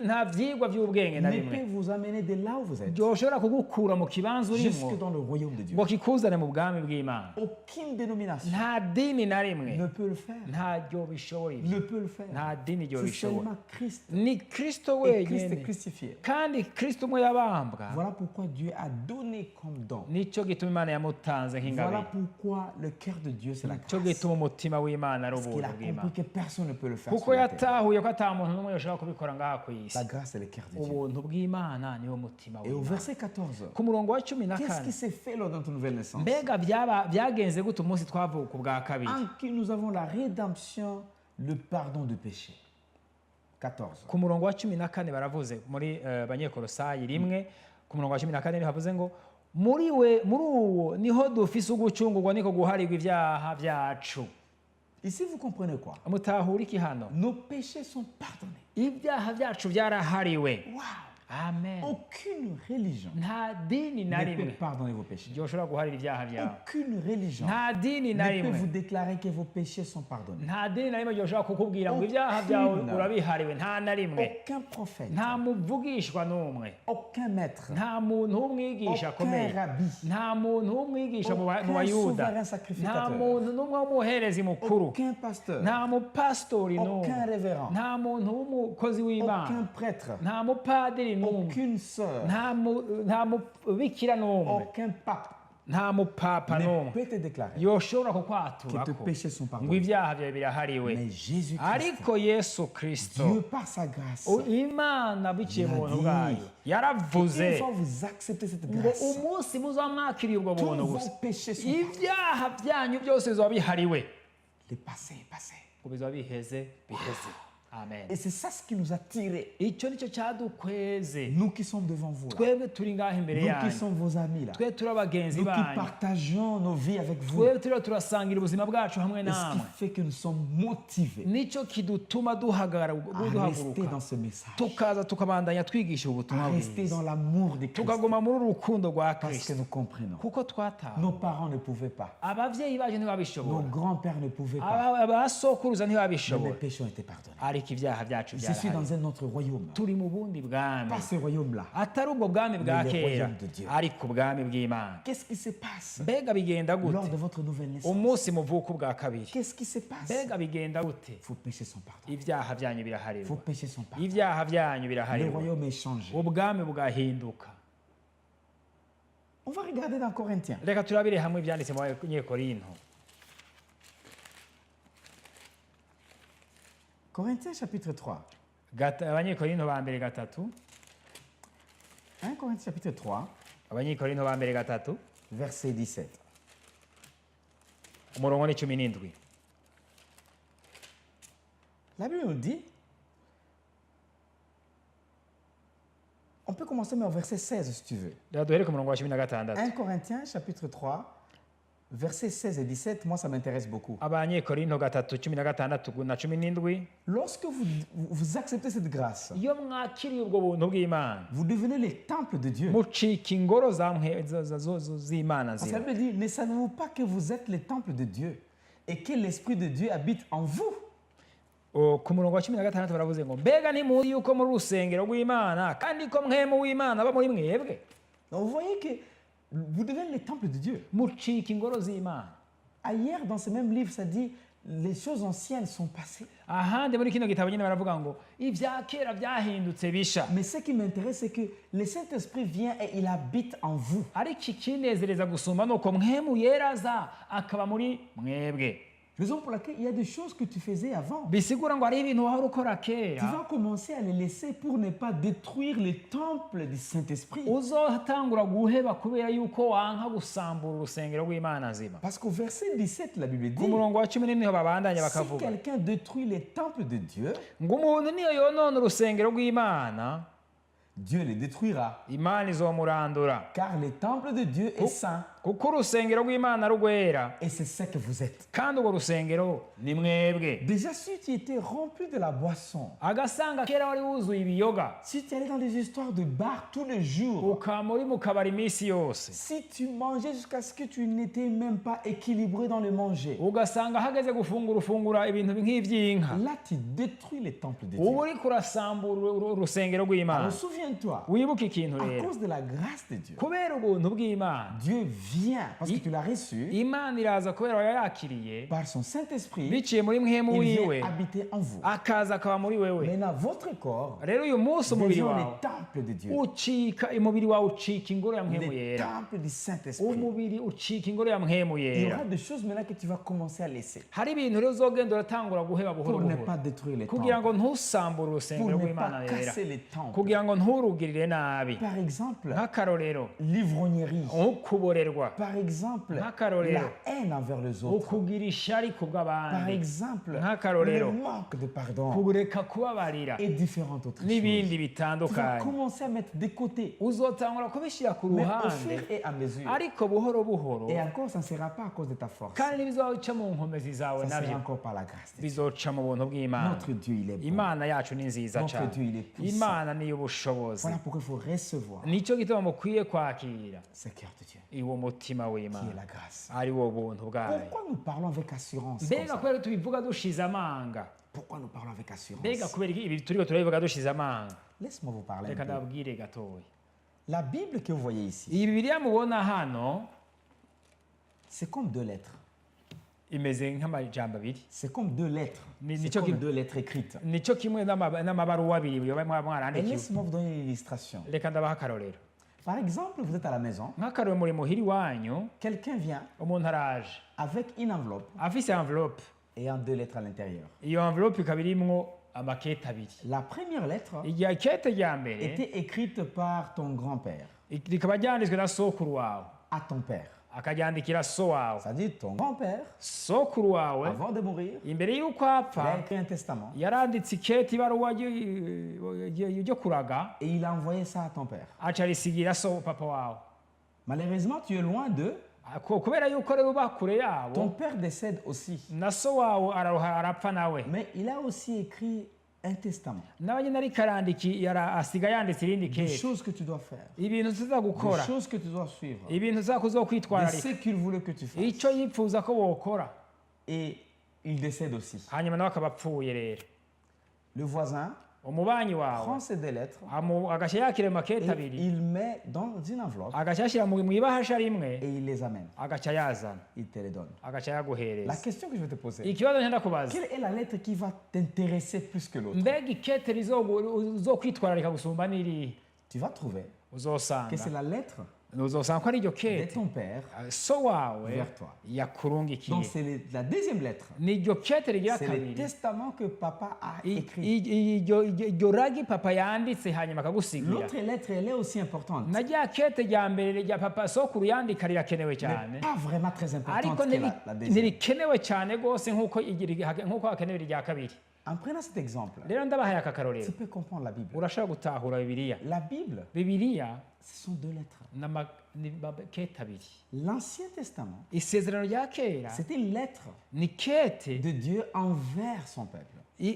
nta vyigwa vy'ubwenge na ne rimwe peut vous amener de là où vous êtes ryoshobora kugukura mu kibanza urimo jusque dans le royaume de Dieu. ngo kikuzane mu bwami bw'imana Aucune dénomination nta dini na rimwe ne peut le faire. ntaryo bishobora ibyo Ne peut le faire. nta dini ryo C'est bishobora seulement Christ. ni kristo Et Christ est wenyine crucifié. kandi kristo umwe yabambwa Voilà pourquoi Dieu a donné comme don. nicyo gituma imana yamutanze Voilà nk'ingabire pourquoi le cœur de Dieu, c'est la nicyo grâce. gituma umutima w'imana ari Parce qu'il ubuntu a bw'imana compris que personne ne peut le faire kuko sur la terre. yatahuye ko ata muntu n'umwe yoshobora kubikora ngaha ku isi La grâce, c'est le cœur de Dieu. ubuntu bw'imana niwo mutima Et au w'imana verset 14, ku murongo wa cumi na qu'est-ce qui kane s'est fait lors de notre nouvelle naissance? mbega byagenze gute umunsi twavuka ubwa kabiri En qui nous avons la rédemption, le pardon de péché. 14. ku murongo wa cumi na kane baravuze muri banyekolosayi rimwe ku murongo wa cumi na kane niho havuze ngo muri uwo niho dufise ugucungurwa niko guharirwa ibyaha byacu Ici, vous comprenez quoi? mutahura iki hano Nos péchés sont pardonnés. ibyaha byacu byarahariwe Wow! amen Aucune religion nta dini na ne peut rimwe pardonner vos péchés. ryoshobora guharira ibyaha byawe Aucune religion nta dini na ne peut rimwe vous déclarer que vos péchés sont pardonnés. nta dini na rimwe ryoshobora kukubwira ngo ibyaha byawe Aucune. urabihariwe nta na rimwe Aucun prophète, nta muvugishwa n'umwe aucun maître, nta muntu w'umwigisha akomeye aucun rabbi, nta muntu w'umwigisha mu aucun bayuda souverain nta sacrificateur, muntu n'umwe w'umuherezi mukuru aucun pasteur, nta mupasitori n'umwe aucun révérend, nta muntu w'umukozi aucun w'imana prêtre, nta mupadiri n'umwe aucune sœur, nta mubikira n'umwe aucun pape nta mupapa ne n'umwe peut te déclarer yoshobora que kukwatura tes ko péchés sont ngo pardonnés. ibyaha byawe birahariwe Mais Jésus-Christ, ariko yesu kirisito Dieu par sa grâce, imana biciye mu buntu Yadi. bwayo yaravuze une fois vous acceptez cette ngo grâce, umunsi muzamwakiriye ubwo tous buntu vos gusa péchés sont pardonnés. ibyaha byanyu byose bizaba bihariwe Le passé est passé. ngo bizaba biheze amen Et c'est ça ce qui nous a tirés. icyo nicyo cyadukweze Nous qui sommes devant vous, là. twebwe turi ngaho imbere Nous qui yanyu sommes vos amis, là. twe turi abagenzi Nous qui banyu partageons nos vies avec vous. twebwe turiho turasangira ubuzima bwacu hamwe Et ce qui namwe fait que nous sommes motivés nicyo kidutuma à rester duhaguruka dans ce message, tukaza tukabandanya twigisha ubutumwa à rester bwiza dans l'amour de Christ, tukaguma muri uru rukundo rwa parce que kirisito nous comprenons. kuko twatawe Nos parents ne pouvaient pas. ababyeyi bacu Nos ntibabishobora grands-pères ne pouvaient pas. abasokuruza Mais mes ntibabishobora péchés ont été pardonnés. ariko ibyaha byacu Je suis byarahari dans un autre royaume. turi mu bundi bwami Pas ce royaume-là. atari ubwo bwami bwa Mais le kera royaume de Dieu. ariko ubwami bw'imana Qu'est-ce qui se passe mbega bigenda lors gute de votre nouvelle naissance? umunsi muvuka ubwa kabiri Qu'est-ce qui se passe? mbega bigenda gute Vos péchés sont pardonnés. ibyaha byanyu Vos biraharirwa péchés sont pardonnés. ibyaha byanyu Le biraharirwa royaume est changé. ubwami bugahinduka On va regarder dans Corinthiens. reka turabire hamwe ibyanditse mu banyekorinto Corinthiens chapitre 3. abanyekorinto ba mbere gatatu 1 Corinthiens chapitre 3, abanyekorinto ba mbere gatatu verset 17. umurongo ni 17 La Bible nous dit, on peut commencer mais au verset 16 si tu veux. reka duhere ku murongo wa 16 1 Corinthiens chapitre 3, versets 16 et 17, moi ça m'intéresse beaucoup. abanyekorinto gatatu 16 na 17 Lorsque vous acceptez cette grâce, iyo mwakiriye ubwo buntu bw'imana vous devenez les temples de Dieu. mucika ingoro z'imana Parce que nzima la Bible dit, ne savez-vous pas que vous êtes les temples de Dieu et que l'Esprit de Dieu habite en vous? ku murongo wa 16 baravuze ngo mbega ntimuzi yuko muri urusengero rw'imana kandi ko mwemu w'imana aba muri mwebwe Donc vous voyez que vous devenez les temples de Dieu. mucika ingoro z'imana Ailleurs, dans ce même livre, ça dit, les choses anciennes sont passées. ahandi muri kino gitabo nyine baravuga ngo ibya kera byahindutse bisha Mais ce qui m'intéresse, c'est que le Saint-Esprit vient et il habite en vous. ariko ikinezereza gusumba ni uko mwemu yera aza akaba muri mwebwe Raison pour laquelle il y a des choses que tu faisais avant. bisigura ngo hariho ibintu wahora ukora Tu kera vas commencer à les laisser pour ne pas détruire le temple du Saint-Esprit. uzotangura guheba kubera yuko wanka gusambura urusengero rw'Imana nzima. Parce qu'au verset 17, la Bible Ku dit, murongo wa 11 niho babandanya si bakavuga quelqu'un détruit les temples de Dieu, ngo umuntu niyo yonona urusengero rw'Imana Dieu les détruira. Imana izomurandura, Car le temple de Dieu est saint. kuko urusengero rw'Imana rwera Et c'est ce que vous êtes. kandi urwo rusengero ni mwebwe. Déjà, si tu étais rempli de la boisson, Agasanga kera wari wuzuye ibiyoga si tu allais dans des histoires de bar tous les jours, ukaba uri mu kabari iminsi yose, si tu mangeais jusqu'à ce que tu n'étais même pas équilibré dans le manger, ugasanga hageze ufungura ibintu nk'ivy'inka, là tu détruis les temples de uba Dieu. uriko urasambura urusengero rw'Imana. Alors souviens-toi, Wibuke ikintu à rero, cause de la grâce de Dieu, kubera ubuntu bw'Imana, Dieu vient, parce que tu l'as reçu, Imana iraza kubera wayakiriye par son Saint-Esprit, biciye muri mwemu il wiwe, vient habiter en vous. akaza akaba muri wewe. Maintenant, votre corps Rero uyu munsi umubiri devient wawe les temples de Dieu, umubiri wawe ucika ingoro ya mwemu les yera, temples du Saint-Esprit. umubiri ucika ingoro ya mwemu Il y yera. aura des choses maintenant que tu vas commencer à laisser Hari ibintu rero uzogenda uratangura guheba buhoro pour ne buhoro pas détruire les kugira temples, ngo ntusambure urusengero pour ne rw'Imana pas yera, casser les temples. kugira ngo nturugirire nabi. Par exemple, Nk'akarorero, l'ivrognerie. ukuborerwa, Par exemple, Nk'akarorero. la haine envers les autres. ukugira ishari ku Par bw'abandi, exemple, Nk'akarorero. le manque de pardon kureka kubabarira et différentes autres n'ibindi choses. Tu vas bitandukanye. commencer à mettre de côté, Uzotangura kubishyira ku mais au ruhande, fur et à mesure. ariko buhoro buhoro, Et encore, ça ne sera pas à cause de ta force. kandi ntibizoca mu nkomezi zawe Ça sera nabyo, encore par la grâce de Dieu. bizoca mu buntu bw'Imana. Notre Dieu, il est bon. Imana yacu ni nziza Notre cyane, Dieu, il est puissant. Imana ni iy'ubushobozi. Voilà pourquoi il faut recevoir Nicyo gituma mukwiye kwakira ce cœur de Dieu, uwo mutima qui est w'Imana, la grâce. ari wo buntu bwayo. Pourquoi nous parlons avec assurance comme Mbega ça? kubera tubivuga dushize amanga, Pourquoi nous parlons avec assurance? mbega kubera ibi turiko turabivuga dushize amanga, Laisse-moi vous parler un reka peu. ndababwire gatoya. La Bible que vous voyez ici, Iyi Bibiliya mubona hano c'est comme deux lettres. imeze nk'amajambo abiri, C'est comme deux lettres. Mais C'est Nico comme qui- deux lettres écrites. nicyo kimwe n'amabaruwa abiri yoba Et mwarandikiwe. laisse-moi vous donner une illustration. Reka ndabaha akarorero. Par exemple, vous êtes à la maison, Nk'akarorero muri muhiri wanyu, quelqu'un vient umuntu araje avec une enveloppe afise envelope, ayant deux lettres à l'intérieur. iyo envelope ikaba irimwo amakete abiri. La première lettre Irya kete rya mbere était écrite par ton grand-père rikaba ryanditswe na sokuru wawe, à ton père. akaryandikira so wawe. C'est-à-dire ton grand-père, Sokuru wawe avant de mourir, imbere y'uko il a apfa écrit un testament yaranditse ikete, ibaruwa ryo kuraga, et il a envoyé ça à ton père. aca arisigira so papa wawe. Malheureusement, tu es loin d'eux. Kubera yuko rero uba kure Ton yabo, père décède aussi. na so wawe arapfa nawe, Mais il a aussi écrit un testament. nawe nyine ariko asiga yanditse irindi Des kete, choses que tu dois faire. ibintu tuza Des gukora, choses que tu dois suivre. ibintu tuza De kuzokwitwararika, ce qu'il voulait que tu fasses. icyo yipfuza ko wokora. Et il décède aussi. Hanyuma nawe akaba apfuye rero. Le voisin Umubanyi prend wawe ces deux lettres agaca yakira amakete et abiri, il met dans une enveloppe agaca yashyira mu ibahasha rimwe, et il les amène. agaca yazana, Il te les donne. agaca La yaguhereza. question que je vais te poser, Ikibazo ngenda kubaza, quelle est la lettre qui va t'intéresser plus que l'autre? mbega ikete uzokwitwararika gusumba n'irihe? Tu vas trouver que c'est Uzosanga la lettre uzosanga ko ari iryo de kete ton père so wawe vers toi. yakurungikiye. Donc c'est la deuxième lettre. Ni iryo kete rigira C'est le kabiri, testament que papa a écrit. iryo ragi papa yanditse hanyuma akagusigira. L'autre lettre, elle est aussi importante. Na rya kete rya mbere rya papa sokuru yandika rirakenewe cyane, Mais pas vraiment très importante ariko que la deuxième. ntirikenewe cyane rwose nk'uko hakenewe irya kabiri. En prenant cet exemple, Rero ndabahaye aka tu karorero, peux comprendre la Bible. urashobora gutahura Bibiliya. La Bible, Bibiliya ce sont deux lettres. ni kete abiri. L'Ancien Testament, Isezerano rya kera c'était une lettre ni kete de Dieu envers son peuple,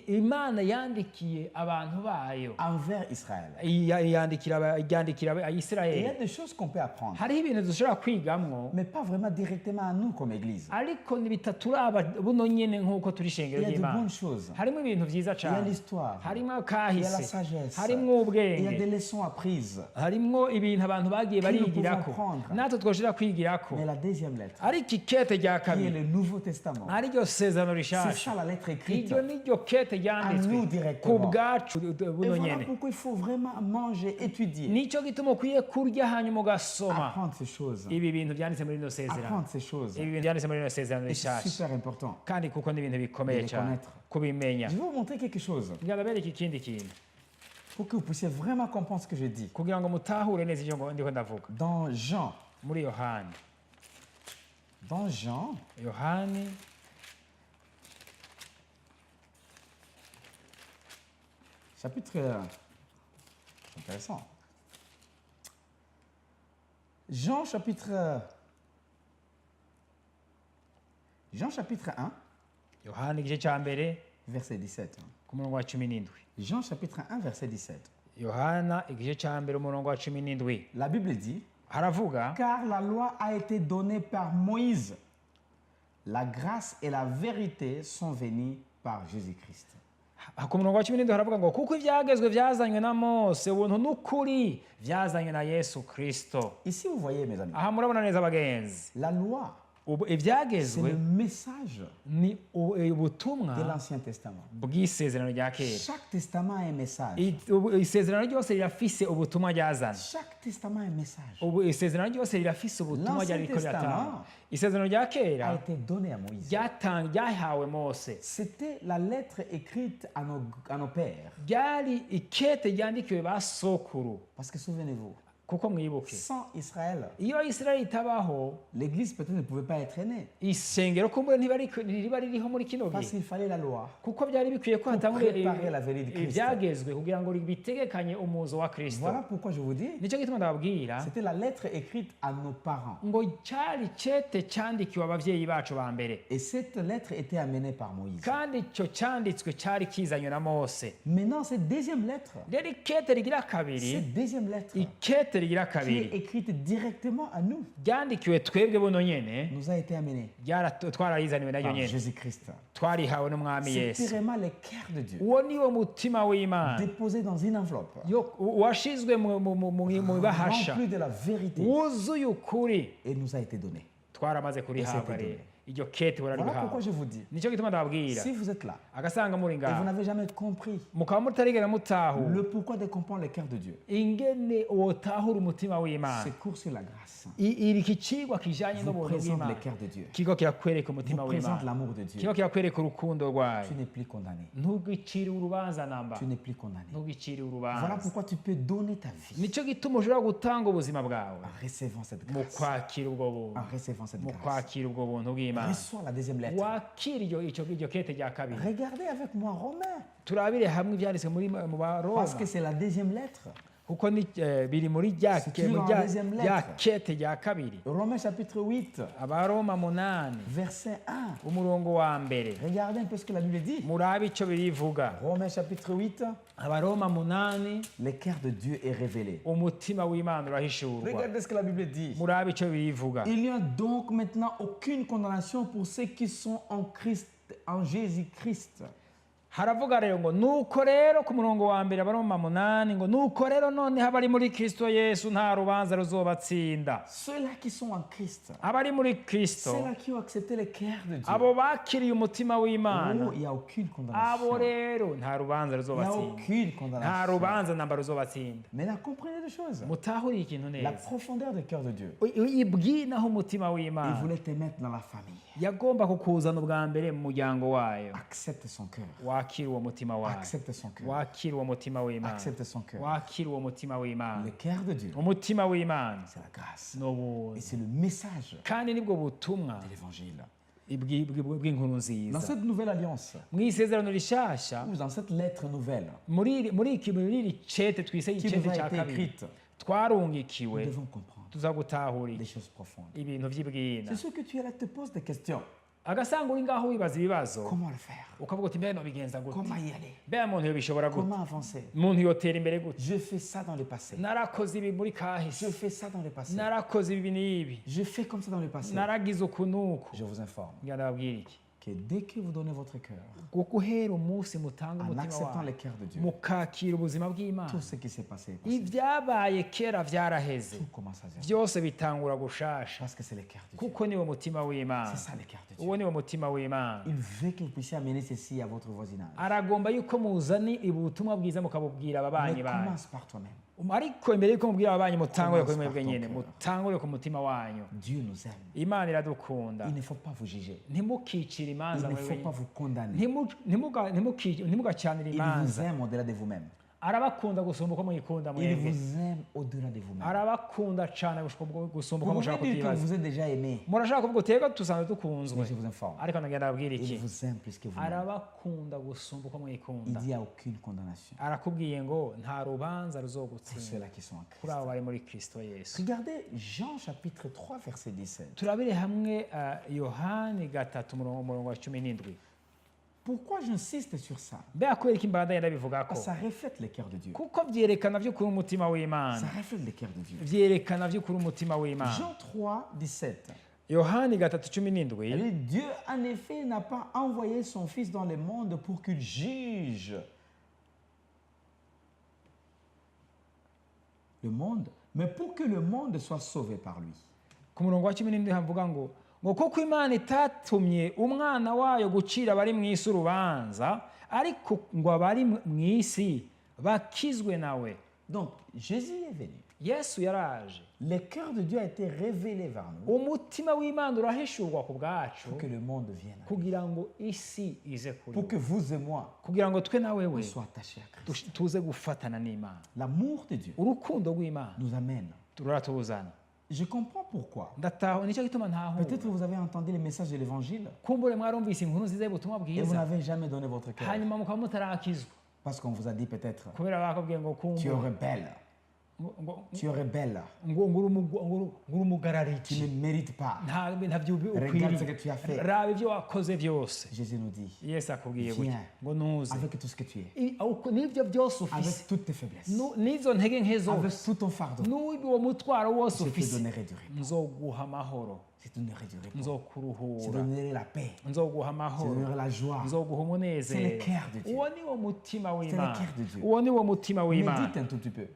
Imana yandikiye abantu bayo, envers Israël. ryandikira Et il y a Isirayeli. des choses qu'on peut apprendre, Hariho ibintu dushobora kwigamwo, mais pas vraiment directement à nous comme Église. ariko bitaturaba buno nyene nk'uko turi Il ishengero y a de ry'Imana. bonnes choses. Harimo ibintu vyiza Il y a cyane, l'histoire, harimo il y a la kahise, sagesse, harimo il y a ubwenge, des leçons apprises. harimo ibintu abantu bagiye Que nous barigirako, pouvons prendre. natwe twoshobora kwigirako. Mais la deuxième lettre, Ariko ikete rya qui est kabiri le Nouveau Testament, ariryo sezerano c'est rishasha, ça la lettre écrite. iryo niryo kete kete nous ryanditswe ku directement. bwacu Et buno voilà nyene pourquoi il faut vraiment manger, étudier, nicyo gituma ukwiye kurya hanyuma ugasoma apprendre ces choses. ibi bintu byanditse muri rino sezerano Apprendre ces choses. ibi bintu byanditse muri rino sezerano Et c'est rishasha super important. kandi kuko ni ibintu bikomeye De les cyane connaître. kubimenya Je vais vous montrer quelque chose ngira ndabereka ikindi kintu pour que vous puissiez vraiment comprendre ce que je dis. kugira ngo mutahure neza ivyo ndiko ndavuga Dans Jean, muri yohani yohani chapitre... Intéressant. Jean chapitre 1, yohani igice cya mbere verset 17. ku murongo wa 17 Jean chapitre 1, verset 17. yohana igice cya mbere umurongo wa 17 La Bible dit, haravuga car la loi a été donnée par Moïse. La grâce et la vérité sont venues par Jésus-Christ. ku murongo wa 17 haravuga ngo kuko ibyagezwe byazanywe na mose ubuntu n'ukuri byazanywe na yesu kristo Ici, vous voyez, mes amis, aha murabona neza abagenzi la loi, c'est ibyagezwe le message ni ubutumwa de l'Ancien Testament. bw'isezerano rya kera Chaque testament a un message. isezerano ryose rirafise ubutumwa ryazana Chaque testament a un message. isezerano ryose rirafise ubutumwa L'Ancien ryariko riratanga Testament isezerano rya A kera été donné à Moïse. ryahawe mose C'était la lettre écrite à nos pères. ryari ikete ryandikiwe ba sokuru Parce que souvenez-vous, kuko mwibuke sans Israël, iyo isirayeli itabaho l'Église peut-être ne pouvait pas être née. isengero kumbure ntiriba ririho muri kino Parce gihe qu'il fallait la loi. kuko byari bikwiye ko hatangura préparer la venue de Christ. ibyagezwe kugira ngo bitegekanye umuzo wa kristo Voilà pourquoi je vous dis, nicyo gituma ndababwira c'était la lettre écrite à nos parents. ngo cyari cete cyandikiwe ababyeyi bacu ba mbere Et cette lettre était amenée par Moïse. kandi icyo cyanditswe cyari kizanywe na mose Maintenant, cette deuxième lettre, rero ikete rigira kabiri cette deuxième lettre ikete rigira qui kabiri est écrite directement à nous, ryandikiwe twebwe buno nyene nous a été amenée twarayizaniwe naryo par nyene Jésus-Christ. twarihawe n'umwami C'est yesu vraiment le cœur de Dieu, uwo niwo mutima w'imana déposé dans une enveloppe, washizwe mu bahasha rempli de la vérité, wuzuye ukuri et nous a été donné. twaramaze kurihabwa Ese rero iryo kete Voilà pourquoi bararihawe je vous dis, nicyo gituma ndababwira si vous êtes là agasanga muri et vous ngaho n'avez jamais compris mukaba mutarigera mutahu le pourquoi de comprendre le cœur de Dieu, ingene wotahura umutima w'imana c'est cours sur la grâce. iri kicigwa kijanye Vous n'ubuntu présente bw'imana le cœur de Dieu, kigo kirakwereka umutima vous présente w'imana l'amour de Dieu. kigo kirakwereka urukundo rwayo Tu n'es plus condamné. ntugicire urubanza namba Tu n'es plus condamné. ntugicire Voilà urubanza pourquoi tu peux donner ta vie nicyo gituma ushobora gutanga ubuzima bwawe en recevant cette mu grâce. kwakira ubwo buntu En recevant cette mu grâce. kwakira ubwo buntu bw'imana Reçois la deuxième lettre. wakira iryo kete rya kabiri Regardez avec moi Romains. turabire hamwe ibyanditswe mu baroma Parce que c'est la deuxième lettre. kuko biri muri rya C'est toujours en deuxième lettre. kete rya kabiri Romains chapitre 8, abaroma 8 verset 1. umurongo wa mbere Regardez un peu ce que la Bible dit. murabe icyo birivuga Romains chapitre 8, abaroma 8 le cœur de Dieu est révélé. umutima w'imana urahishurwa Regardez ce que la Bible dit. murabe icyo birivuga Il n'y a donc maintenant aucune condamnation pour ceux qui sont en Christ, en Jésus-Christ. haravuga rero ngo nuko rero ku murongo wa mbere abaroma 8 ngo nuko rero none abari muri kristo yesu nta rubanza ruzobatsinda Ceux-là qui sont en Christ, abari muri kristo ceux-là qui ont accepté le cœur de Dieu, abo bakiriye umutima w'imana oh, il n'y a aucune abo condamnation. rero nta rubanza Il n'y a ruzobatsinda aucune nta condamnation. rubanza namba ruzobatsinda Maintenant, comprenez des choses. mutahuriye ikintu La neza profondeur du cœur de Dieu. ibwinaho umutima Il w'imana voulait te mettre dans la famille. yagomba kukuzana ubwa mbere mu muryango wayo Accepte son cœur. wakira uwo mutima wayo Accepte son cœur. wakira uwo mutima w'imana Accepte son cœur. wakira uwo mutima w'imana Le cœur de Dieu, umutima w'imana c'est la grâce. ni ubuntu Et c'est le message kandi nibwo butumwa de l'évangile. bw'inkuru Dans nziza cette nouvelle alliance, mu isezerano rishasha ou dans cette lettre nouvelle muri iri cete twise qui icete nous a cya été kabiri écrite, nous twarungikiwe devons comprendre tuza gutahura des choses profondes. ibintu vy'ibwina C'est sûr que tu es là, te poses des questions. agasanga uri ngaho wibaza ibibazo Comment le faire? ukavuga uti mbere nobigenza gute Comment y aller? mbere muntu yobishobora gute Comment avancer? umuntu yotera imbere gute Je fais ça dans le passé. narakoze ibi muri Je kahise fais ça dans le passé. narakoze ibi n'ibi Je fais comme ça dans le passé. naragize uku n'uku Je vous informe. ngira ndababwira iki que dès que vous donnez votre cœur, guhera umunsi mutanga en umutima acceptant wawe le cœur de Dieu, mukakira ubuzima bw'Imana, tout ce qui s'est passé est passé. ibyabaye kera byaraheze, Tout commence à zéro. byose bitangura gushasha, Parce que c'est le cœur de Dieu. kuko niwo mutima w'Imana. C'est ça le cœur de Dieu. Uwo niwo mutima w'Imana. Il veut que vous puissiez amener ceci à votre voisinage. Aragomba yuko muzana ubutumwa bwiza mukabubwira ababanyi Mais banyu. commence par toi-même. Ariko imbere yuko mubwira ababanyi mutangure kuri Commence mwebwe par ton nyene, cœur. mutangure ku mutima wanyu. Dieu nous aime. Imana iradukunda. Il ne faut pas vous juger. Ntimukicire Il imanza ne faut mwebwe pas vous condamner. ntimugacanire Il vous imanza. aime au-delà de vous-même. Arabakunda gusumba uko mwikunda Il mwebwe. vous aime au-delà de vous-même. Arabakunda cane gusumba uko Vous mushaka pouvez dire que kutibaza. vous êtes déjà aimé. Murashaka kuvuga utega tusanzwe dukunzwe. Mais je vous informe. Ariko ndagenda abwira Il iki? vous aime plus que vous-même. Arabakunda gusumba uko Il mwikunda. n'y a aucune condamnation Arakubwiye ngo nta rubanza pour ruzogutsinda ceux-là qui sont en kuri Christ. abo bari muri Kristo Yesu. Regardez Jean chapitre 3 verset 17. Turabire hamwe Yohani 3 umurongo wa 17. Pourquoi j'insiste sur ça? Mbega kubera iki mbanda yenda bivugako? Parce que ça reflète le cœur de Dieu. Kuko vyerekana vy'ukuri umutima Ça w'Imana. reflète le cœur de Dieu. Vyerekana vy'ukuri umutima w'Imana. Jean 3, 17. Yohani 3:17. Elle dit, Dieu, en effet, n'a pas envoyé son Fils dans le monde pour qu'il juge le monde, mais pour que le monde soit sauvé par lui. Ku murongo wa 17 havuga ngo kuko Imana itatumye umwana wayo gucira abari mu isi urubanza, ariko ngo abari mu isi bakizwe nawe. Donc, Jésus est venu. Yesu yaraje. Le cœur de Dieu a été révélé vers nous Umutima w'Imana urahishurwa ku bwacu pour que le monde vienne. kugira ngo isi ize kuri Pour que we. vous et moi, Kugira ngo twe na on wewe soit attachés à Christ. tuze gufatana n'Imana. L'amour de Dieu Urukundo rw'Imana nous amène. turatuzana. Je comprends pourquoi. Ndataho nicyo gituma ntahura. Peut-être que vous avez entendu le message de l'évangile Kumbure mwarumvise inkuru nziza y'ubutumwa et vous bwiza, n'avez jamais donné votre cœur. hanyuma mukaba mutarakizwa Parce qu'on vous a dit peut-être, kubera bakubwiye ngo tu es kumva rebelle, tu es rebelle, nguri tu umugarariki ne mérites pas. ntavyo Regarde ce que tu as fait. raba ibyo wakoze byose. Jésus nous dit, Yesu akubwiye Viens. gutya ngo nuze avec tout ce que tu es, n'ibyo byose ufise, avec toutes tes faiblesses, n'izo ntege nke avec zose, tout ton fardeau, n'uwo mutwaro wose je te ufise, donnerai du repos. nzoguha amahoro, Je te donnerai du repos. Je te nzokuruhura, donnerai la paix. nzoguha Je te amahoro, donnerai la joie. nzoguha umunezero. C'est le cœur de Dieu. Uwo niwo mutima le w'Imana, cœur de Dieu. uwo niwo mutima w'Imana. Médite un tout petit peu.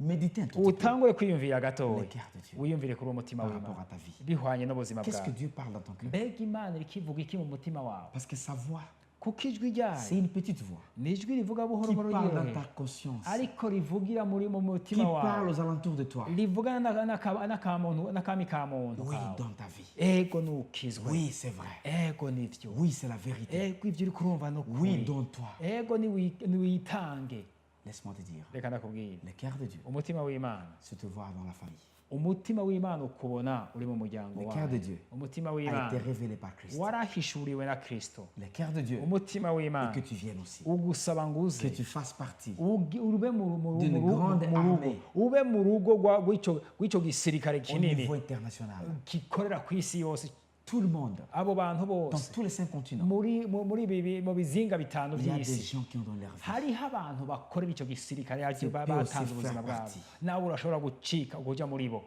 Médite un tout petit peu. Utangure kwiyumvira Le gatoya, cœur de Dieu wiyumvire kuri uwo mutima par w'Imana rapport à ta vie. bihwanye n'ubuzima Qu'est-ce que bwawe. Dieu parle dans ton cœur? Mbega Imana ikivuga iki mu mutima wawe? Parce que sa voix, Kuko ijwi c'est ryayo une petite voix ni ijwi rivuga buhoro qui buhoro parle dans yoroheje, ta conscience, ariko rivugira mu qui mutima parle wawe, aux alentours de toi. rivugana n'akami ka muntu Oui, kawe. dans ta vie. Ego nukizwe, Oui, c'est vrai. ego nivyo, Oui, c'est la vérité. ego ivyo uri kurumva Oui, nukuri, donne-toi. ego niwitange. Laisse-moi te dire, Reka ndakubwira, le cœur de Dieu umutima w'Imana, se te voit dans la famille. umutima w'Imana ukubona uri mu muryango Le cœur de wawe. Dieu Umutima a w'Imana été révélé par Christ. warahishuriwe na Kristo. Le cœur de Dieu, Umutima et w'Imana que tu viennes aussi, ugusaba ngo uze, que tu fasses partie ube d'une grande armée ube mu rugo rw'icyo gisirikare au kinini niveau international. gikorera ku isi yose. Tout le monde, Abo bantu dans bose tous les 5 continents, muri mu bizinga bitanu il y a des by'isi gens qui ont donné leur vie. hariho abantu bakorera icyo gisirikare Tu peux batanze aussi ubuzima faire bwabo, partie. nawe urashobora gucika ukujya muri bo.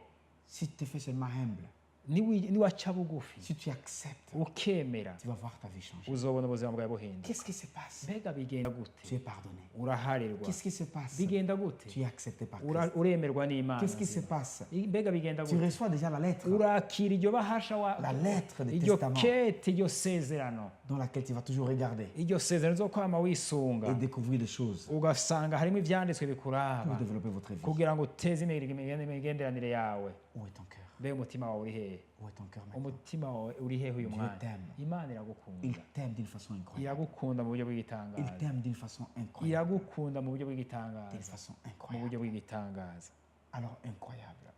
Si tu te fais seulement humble, niwaca bugufi si tu acceptes, ukemera, tu vas voir ta vie changer. uzobona ubuzima bwawe buhinduka. Qu'est-ce qui se passe? Mbega bigenda gute? Tu es pardonné. Uraharirwa. Qu'est-ce qui se passe? Bigenda gute? Tu es accepté par Christ. Uremerwa n'Imana. Qu'est-ce qui se nzima. passe? Mbega bigenda Tu gute? reçois déjà la lettre Urakira iryo bahasha La lettre de iryo testament. kete, iryo sezerano, dans laquelle tu vas toujours regarder iryo sezerano zo kwama wisunga, et découvrir des choses ugasanga harimo ivyanditswe pour bikuraba développer votre vie. kugira ngo uteze imbere imigenderanire yawe. Où est ton cœur? Mbega umutima wawe uri hehe? Où est ton cœur maintenant? Umutima wawe uri hehe uyu Dieu mwanya? t'aime. Imana Il iragukunda, t'aime d'une façon incroyable. iragukunda mu buryo Il bw'igitangaza, t'aime d'une façon incroyable. iragukunda mu buryo D'une bw'igitangaza, façon mu incroyable. buryo bw'igitangaza, Alors incroyable.